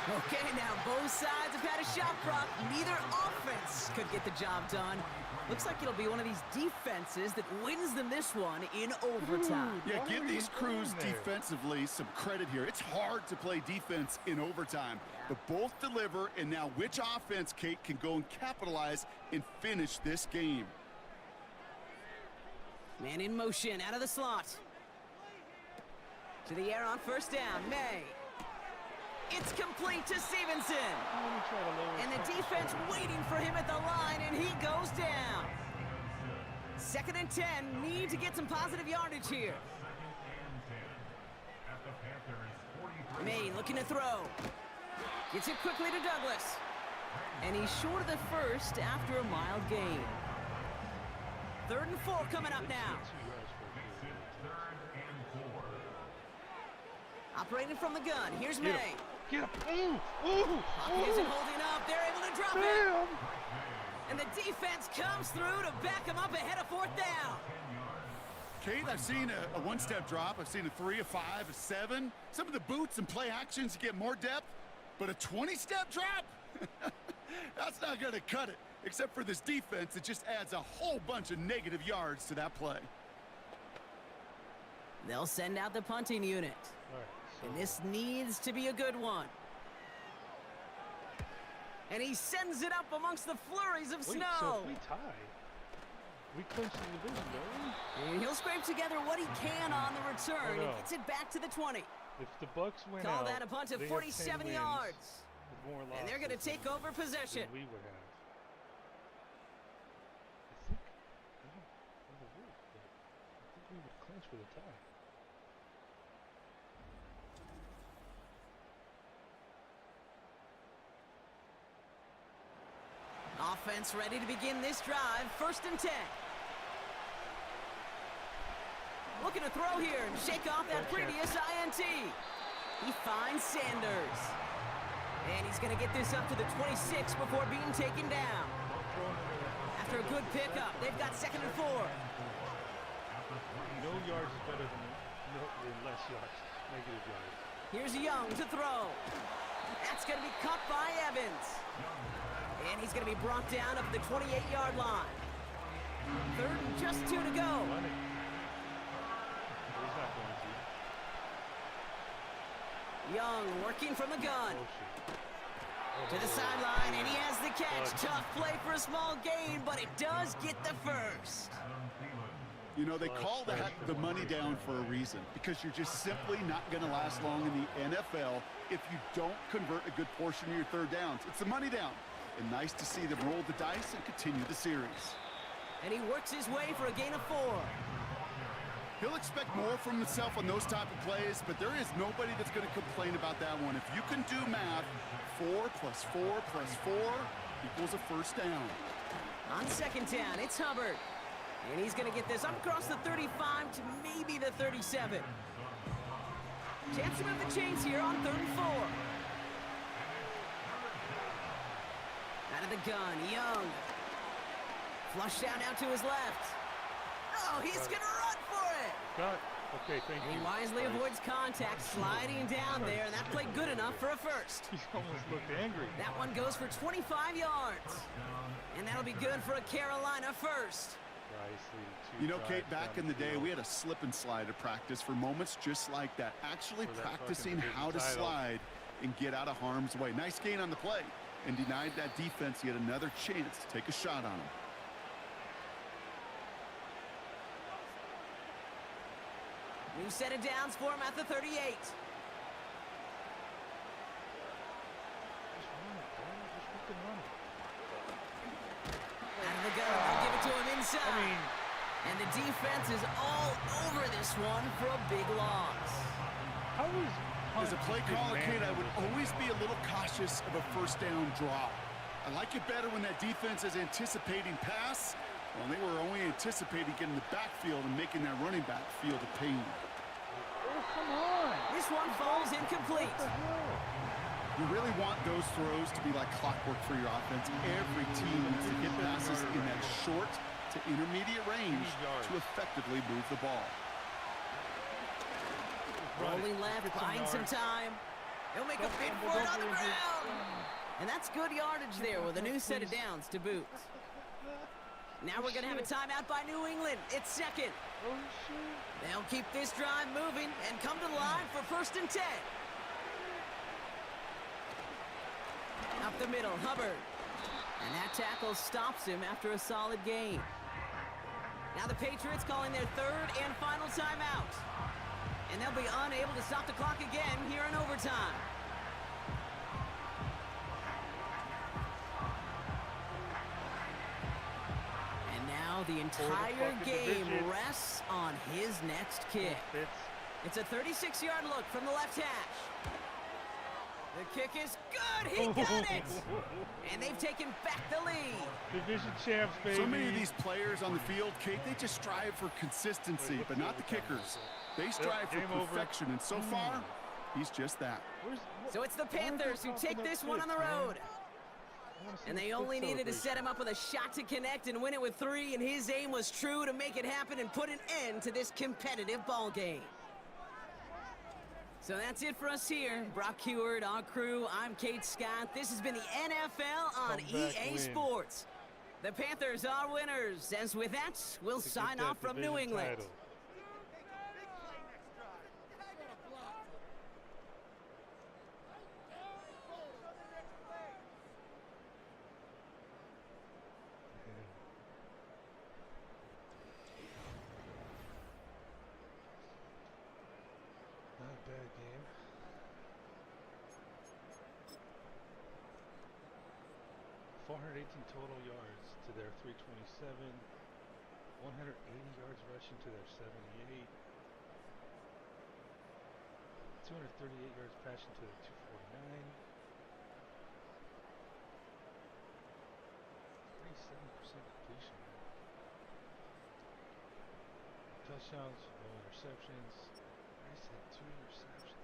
S3: Okay, now both sides have had a shot clock. Neither offense could get the job done. Looks like it'll be one of these defenses that wins them this one in overtime.
S4: Yeah, give these crews defensively some credit here. It's hard to play defense in overtime, but both deliver, and now which offense, Kate, can go and capitalize and finish this game?
S3: Man in motion, out of the slot. To the air on first down, May. It's complete to Stevenson. And the defense waiting for him at the line, and he goes down. Second and 10, need to get some positive yardage here. May looking to throw. Gets it quickly to Douglas. And he's short of the first after a mild gain. Third and 4 coming up now. Operating from the gun, here's May.
S1: Get up. Ooh, ooh,
S3: Pocket isn't holding up. They're able to drop it. And the defense comes through to back him up ahead of fourth down.
S4: Kate, I've seen a one-step drop. I've seen a 3, a 5, a 7. Some of the boots and play actions get more depth, but a 20-step drop? That's not going to cut it. Except for this defense, it just adds a whole bunch of negative yards to that play.
S3: They'll send out the punting unit. And this needs to be a good one. And he sends it up amongst the flurries of snow.
S1: So if we tie, we clinch the division, don't we?
S3: And he'll scrape together what he can on the return and gets it back to the 20.
S1: If the Bucks win
S3: Call
S1: out,
S3: that a punt of
S1: they
S3: 47
S1: have 10
S3: yards.
S1: with more
S3: And they're going to take over possession.
S1: than we would have. I think we would clinch with a tie.
S3: Offense ready to begin this drive. First and 10. Looking to throw here and shake off that previous INT. He finds Sanders. And he's going to get this up to the 26 before being taken down. After a good pickup, they've got second and 4.
S1: No yards is better than less yards. Negative yards.
S3: Here's Young to throw. That's going to be caught by Evans. And he's going to be brought down up the 28-yard line. Third and just 2 to go. Young working from the gun. To the sideline, and he has the catch. Tough play for a small gain, but it does get the first.
S4: You know, they call that the money down for a reason, because you're just simply not going to last long in the NFL if you don't convert a good portion of your third downs. It's the money down. And nice to see them roll the dice and continue the series.
S3: And he works his way for a gain of 4.
S4: He'll expect more from himself on those type of plays, but there is nobody that's going to complain about that one. If you can do math, 4 plus 4 plus 4 equals a first down.
S3: On second down, it's Hubbard. And he's going to get this up across the 35 to maybe the 37. Chance to move the chains here on 3rd and 4. Out of the gun, Young. Flush down out to his left. Oh, he's going to run for it.
S1: Got it. Okay, thank
S3: And
S1: you.
S3: he wisely avoids contact, sliding down there, and that played good enough for a first.
S1: He almost looked angry.
S3: That one goes for 25 yards. And that'll be good for a Carolina first.
S4: You know, Kate, back in the day, we had a slip and slide at practice for moments just like that. Actually practicing how to slide and get out of harm's way. Nice gain on the play, and denied that defense yet another chance to take a shot on him.
S3: New set of downs for him at the 38. Out of the gun, they'll give it to him inside. And the defense is all over this one for a big loss.
S4: As a play caller, Kate, I would always be a little cautious of a first down draw. I like it better when that defense is anticipating pass. Well, they were only anticipating getting the backfield and making that running back feel the pain.
S1: Oh, come on.
S3: This one falls incomplete.
S4: You really want those throws to be like clockwork for your offense. Every team needs to get passes in that short to intermediate range to effectively move the ball.
S3: Rolling left, buying some time. He'll make a bid for it on the ground. And that's good yardage there with a new set of downs to boot. Now we're going to have a timeout by New England. It's second. They'll keep this drive moving and come to the line for 1st and 10. Up the middle, Hubbard. And that tackle stops him after a solid gain. Now the Patriots calling their 3rd and final timeout. And they'll be unable to stop the clock again here in overtime. And now the entire game rests on his next kick. It's a 36-yard look from the left hash. The kick is good. He got it. And they've taken back the lead.
S1: Division champs, baby.
S4: So many of these players on the field, Kate, they just strive for consistency, but not the kickers. They strive for perfection, and so far, he's just that.
S3: So it's the Panthers who take this one on the road. And they only needed to set him up with a shot to connect and win it with 3, and his aim was true to make it happen and put an end to this competitive ball game. So that's it for us here. Brock Heward, our crew, I'm Kate Scott. This has been the NFL on EA Sports. The Panthers are winners. As with that, we'll sign off from New England.
S1: Title. Not a bad game. .418 total yards to their 327. 180 yards rushing to their 78. 238 yards passing to their 249. 37% completion. Touchdowns, no interceptions. I said 2 interceptions.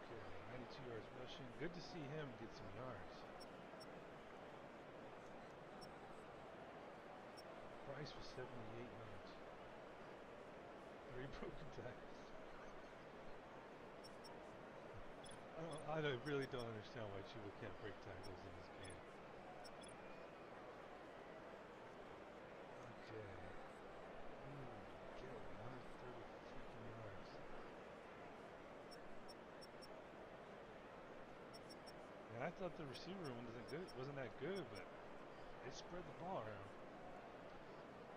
S1: Okay, 92 yards rushing. Good to see him get some yards. Price was 78 yards. 3 broken tackles. I really don't understand why Chuba can't break tackles in this game. Okay. Okay, 130 freaking yards. And I thought the receiver room wasn't that good, but they spread the ball around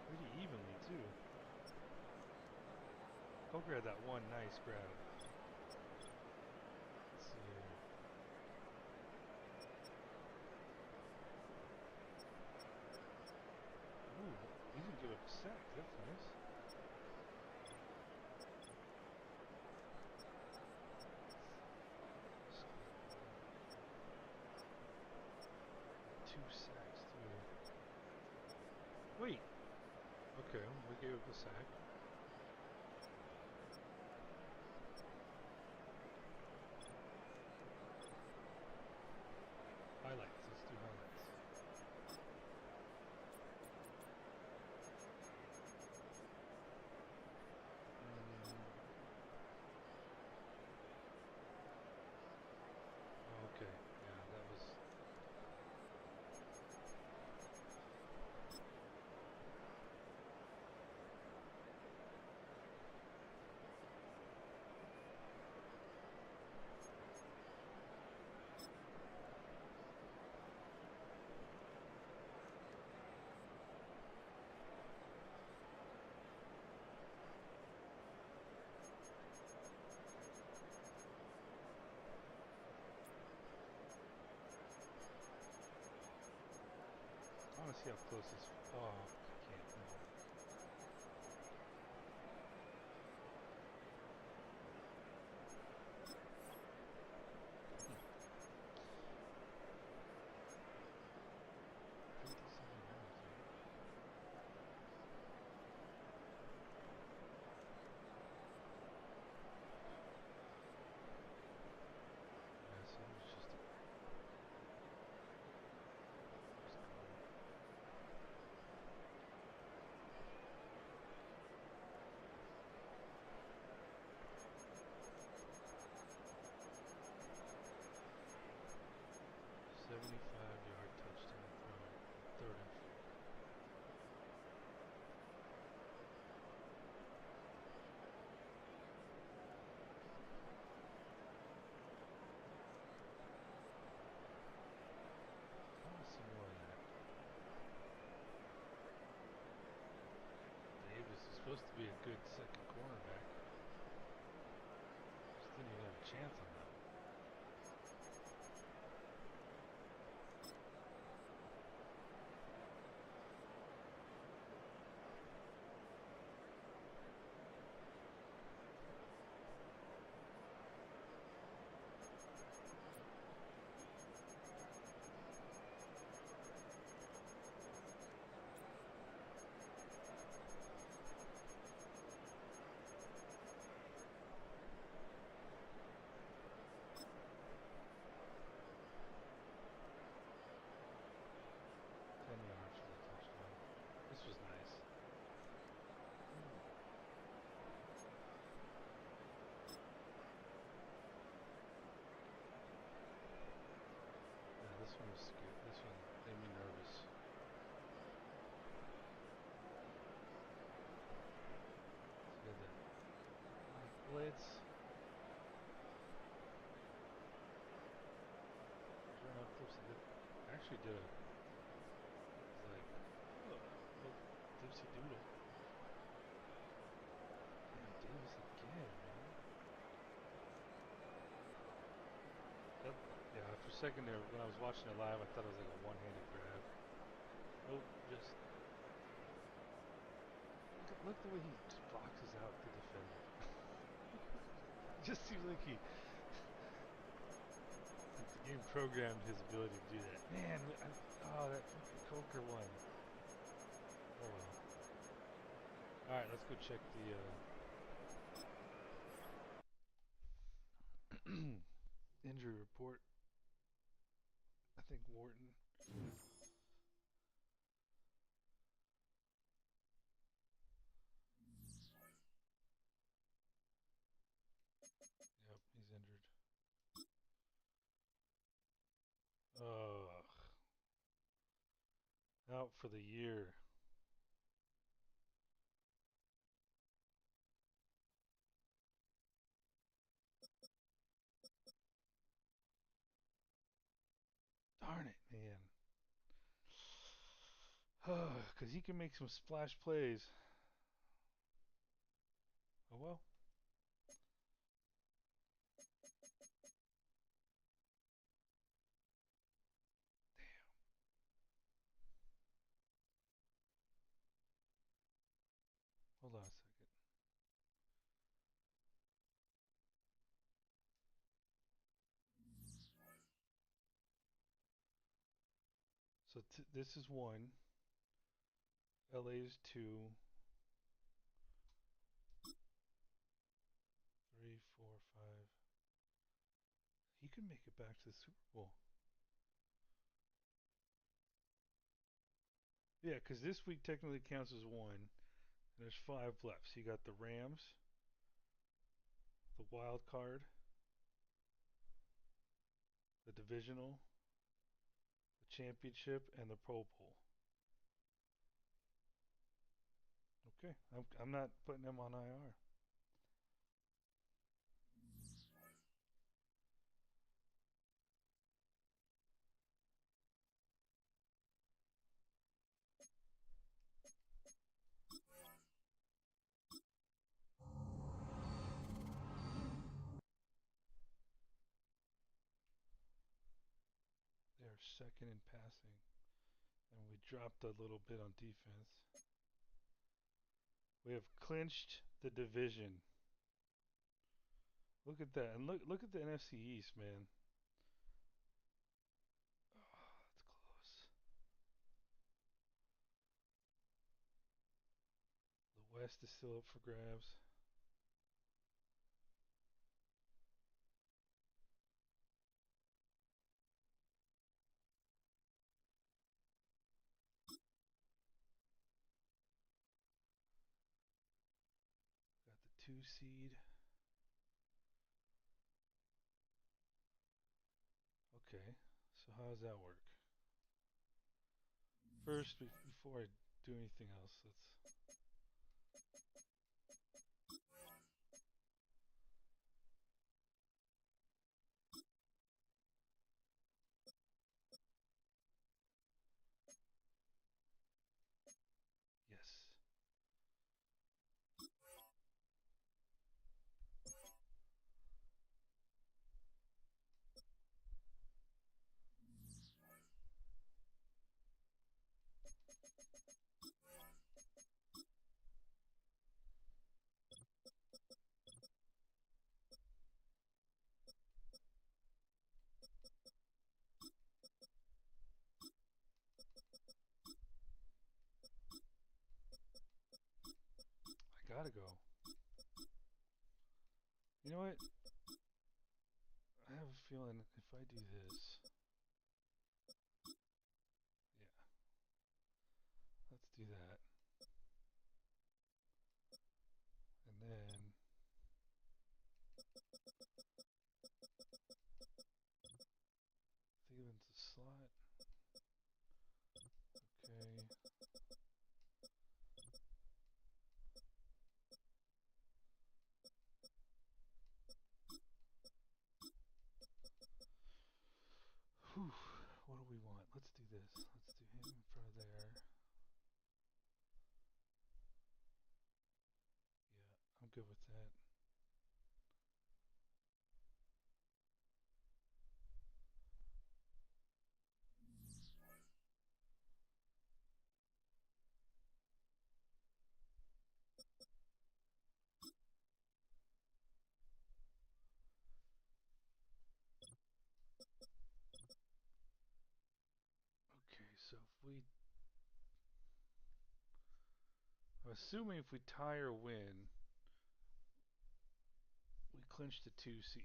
S1: pretty evenly too. Coker had that one nice grab. Let's see here. sack. That's nice. Two sacks too. Wait. Okay, we gave up a sack. Highlights. Let's do highlights. Okay. Yeah, that was. I want to see how close this. Oh, I can't. No. Yeah, so it was just a "75-yard touchdown throw, third and 4." I want to see more of that. Davis is supposed to be a good second cornerback. Just didn't even have a chance on that one. This was nice. Yeah, this one was scary. This one made me nervous. So we had the blitz. Run up close and actually did a like little dipsy doodle. Damn, Davis again, man. That, yeah, for a second there, when I was watching it live, I thought it was like a one-handed grab. Nope, just look the way he boxes out the defender. It just seems like the game programmed his ability to do that. Man, oh, that fucking Coker one. Oh well. All right, let's go check the injury report. I think Wharton. Yep, he's injured. Ugh. Out for the year. Darn it, man. Because he can make some splash plays. Oh well. So this is 1. LA's 2. 3, 4, 5. He could make it back to the Super Bowl. Yeah, because this week technically counts as 1. And there's 5 left. So you got the Rams, the wild card, the divisional, the championship, and the Pro Bowl. Okay, I'm not putting them on IR. They're second in passing, and we dropped a little bit on defense. We have clinched the division. Look at that, and look at the NFC East, man. Oh, that's close. The West is still up for grabs. Got the 2 seed. Okay, so how does that work? First, before I do anything else, let's. Yes. I gotta go. You know what? I have a feeling if I do this. Yeah. Let's do that. And then. Thielman's a slot. Okay. Whew. What do we want? Let's do this. Let's do him in front of there. Yeah, I'm good with that. Okay, so if we. I'm assuming if we tie or win, we clinch the 2 seed.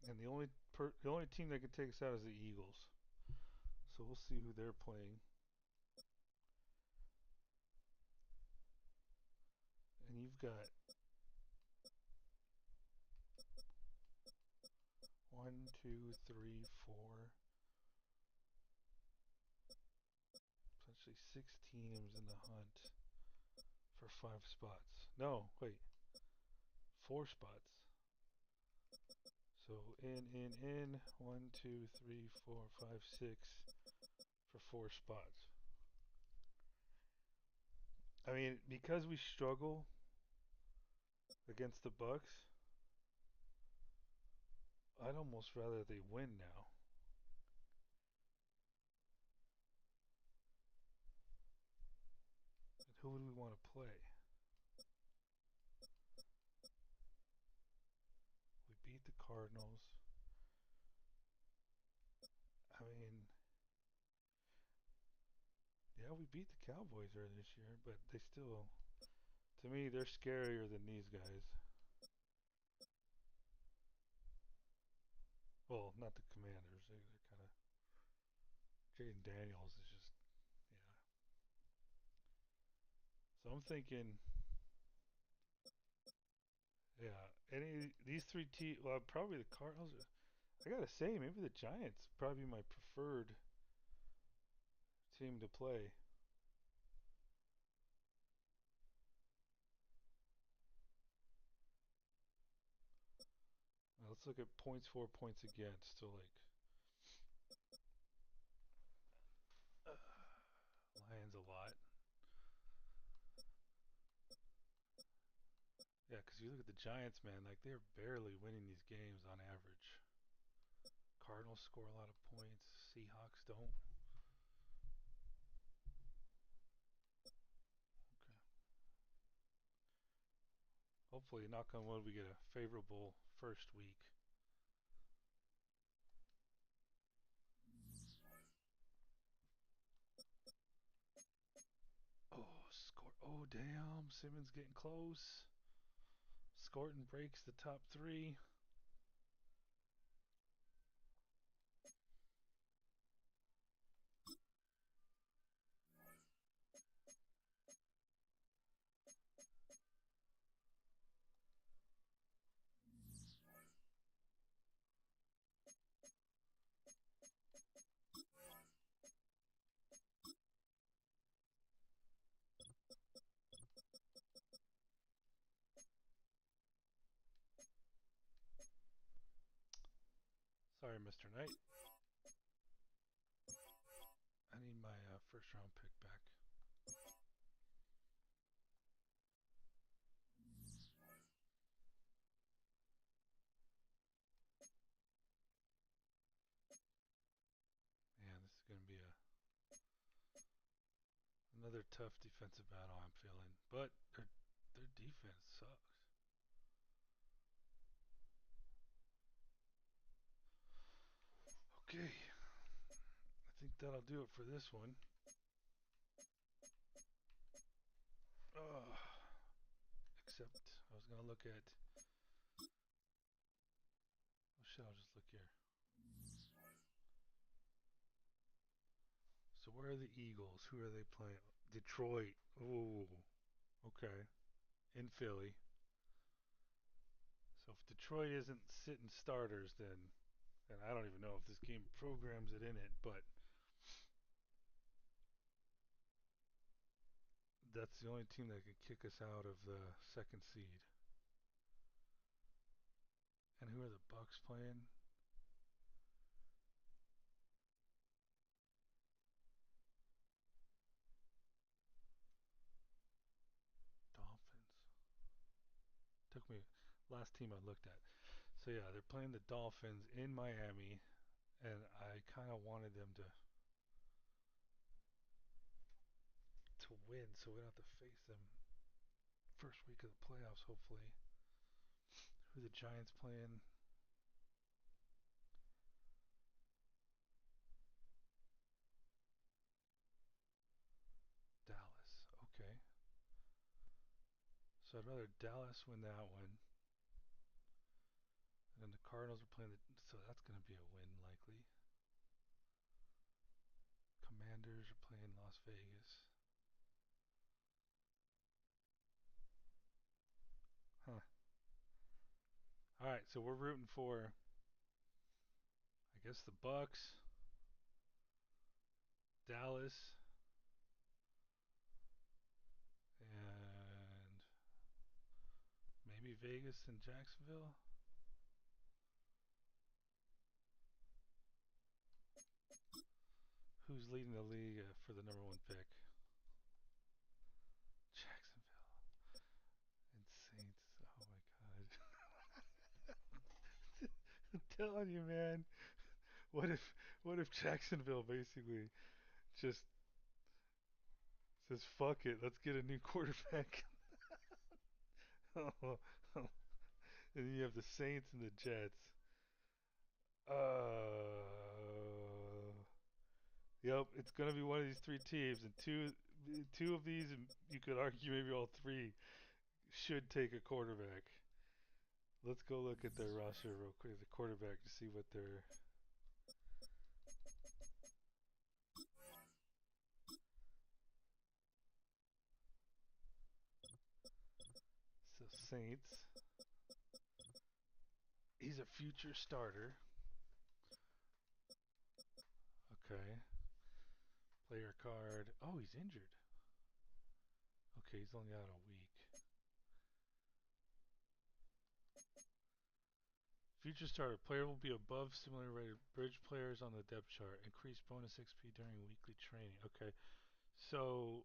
S1: And the only team that can take us out is the Eagles. So we'll see who they're playing. And you've got 1, 2, 3, 4, essentially 6 teams in the hunt for 5 spots. No, wait, 4 spots. So in 1, 2, 3, 4, 5, 6 for 4 spots. I mean, because we struggle against the Bucks, I'd almost rather they win now. And who would we want to play? Cardinals. I mean, yeah, we beat the Cowboys earlier this year, but they still, to me, they're scarier than these guys. Well, not the Commanders. They're kind of Jaden Daniels is just yeah. So I'm thinking, yeah, any these three teams. Well, probably the Cardinals. I gotta say, maybe the Giants probably my preferred team to play. Let's look at points for, points against. So like Lions a lot. Yeah, because you look at the Giants, man, like they're barely winning these games on average. Cardinals score a lot of points. Seahawks don't. Okay. Hopefully, knock on wood, we get a favorable first week. Oh, score! Oh, damn! Simmons getting close. Scorton breaks the top three. Sorry, Mr. Knight. I need my first round pick back. Man, this is going to be another tough defensive battle. I'm feeling, but their defense sucks. Okay, I think that'll do it for this one. Except I was gonna look at. Oh shit! I'll just look here. So where are the Eagles? Who are they playing? Detroit. Ooh. Okay. In Philly. So if Detroit isn't sitting starters, then and I don't even know if this game programs it in it, but that's the only team that could kick us out of the second seed. And who are the Bucks playing? Dolphins. Took me last team I looked at. So yeah, they're playing the Dolphins in Miami, and I kind of wanted them to win, so we don't have to face them first week of the playoffs. Hopefully, who the Giants playing? Dallas. Okay, so I'd rather Dallas win that one, and then the Cardinals are playing the. So that's going to be a win likely. Commanders are playing Las Vegas. Huh. All right, so we're rooting for, I guess, the Bucks, Dallas, and maybe Vegas and Jacksonville. Who's leading the league for the number one pick? Jacksonville and Saints. Oh my god! I'm telling you, man. What if Jacksonville basically just says fuck it, let's get a new quarterback. And then you have the Saints and the Jets. Yep, it's gonna be one of these three teams, and two of these, and you could argue maybe all three should take a quarterback. Let's go look at their roster real quick, the quarterback, to see what they're. So Saints. He's a future starter. Okay. Player card. Oh, he's injured. Okay, he's only out a week. Future starter. Player will be above similarly rated bridge players on the depth chart. Increased bonus XP during weekly training. Okay. So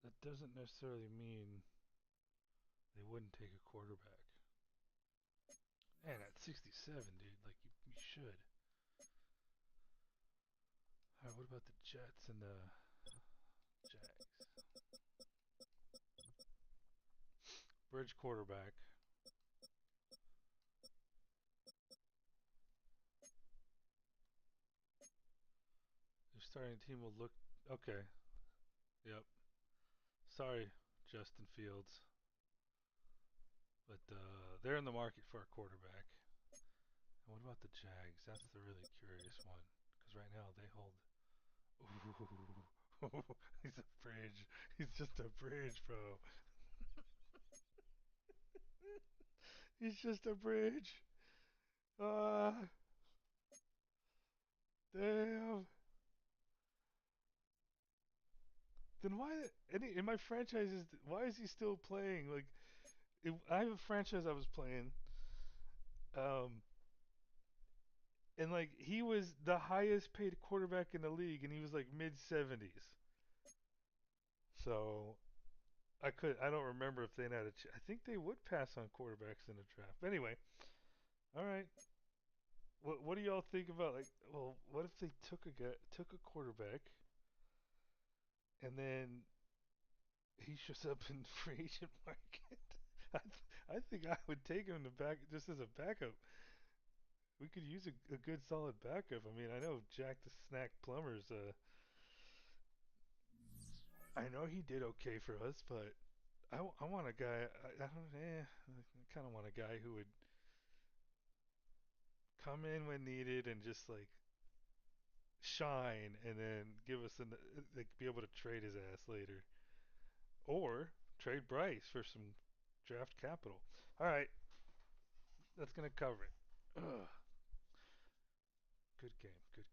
S1: that doesn't necessarily mean they wouldn't take a quarterback. Man, at 67, dude, like you should. All right, what about the Jets and the Jags? Bridge quarterback. Their starting team will look okay. Yep. Sorry, Justin Fields, but they're in the market for a quarterback. And what about the Jags? That's the really curious one because right now they hold. Ooh, he's a bridge. He's just a bridge, bro. He's just a bridge. Ah, damn. Then why in my franchises? Why is he still playing? Like, I have a franchise I was playing, um, and like he was the highest paid quarterback in the league, and he was like mid 70s. So I don't remember if they had I think they would pass on quarterbacks in the draft. But anyway, all right. What do y'all think about like? Well, what if they took a quarterback, and then he shows up in the free agent market? I think I would take him to back just as a backup. We could use a good solid backup. I mean, I know Jack the Snack Plumber's. I know he did okay for us, but I want a guy. I don't. I kind of want a guy who would come in when needed and just like shine, and then give us like be able to trade his ass later, or trade Bryce for some draft capital. All right, that's gonna cover it. Ugh. Good game. Good game.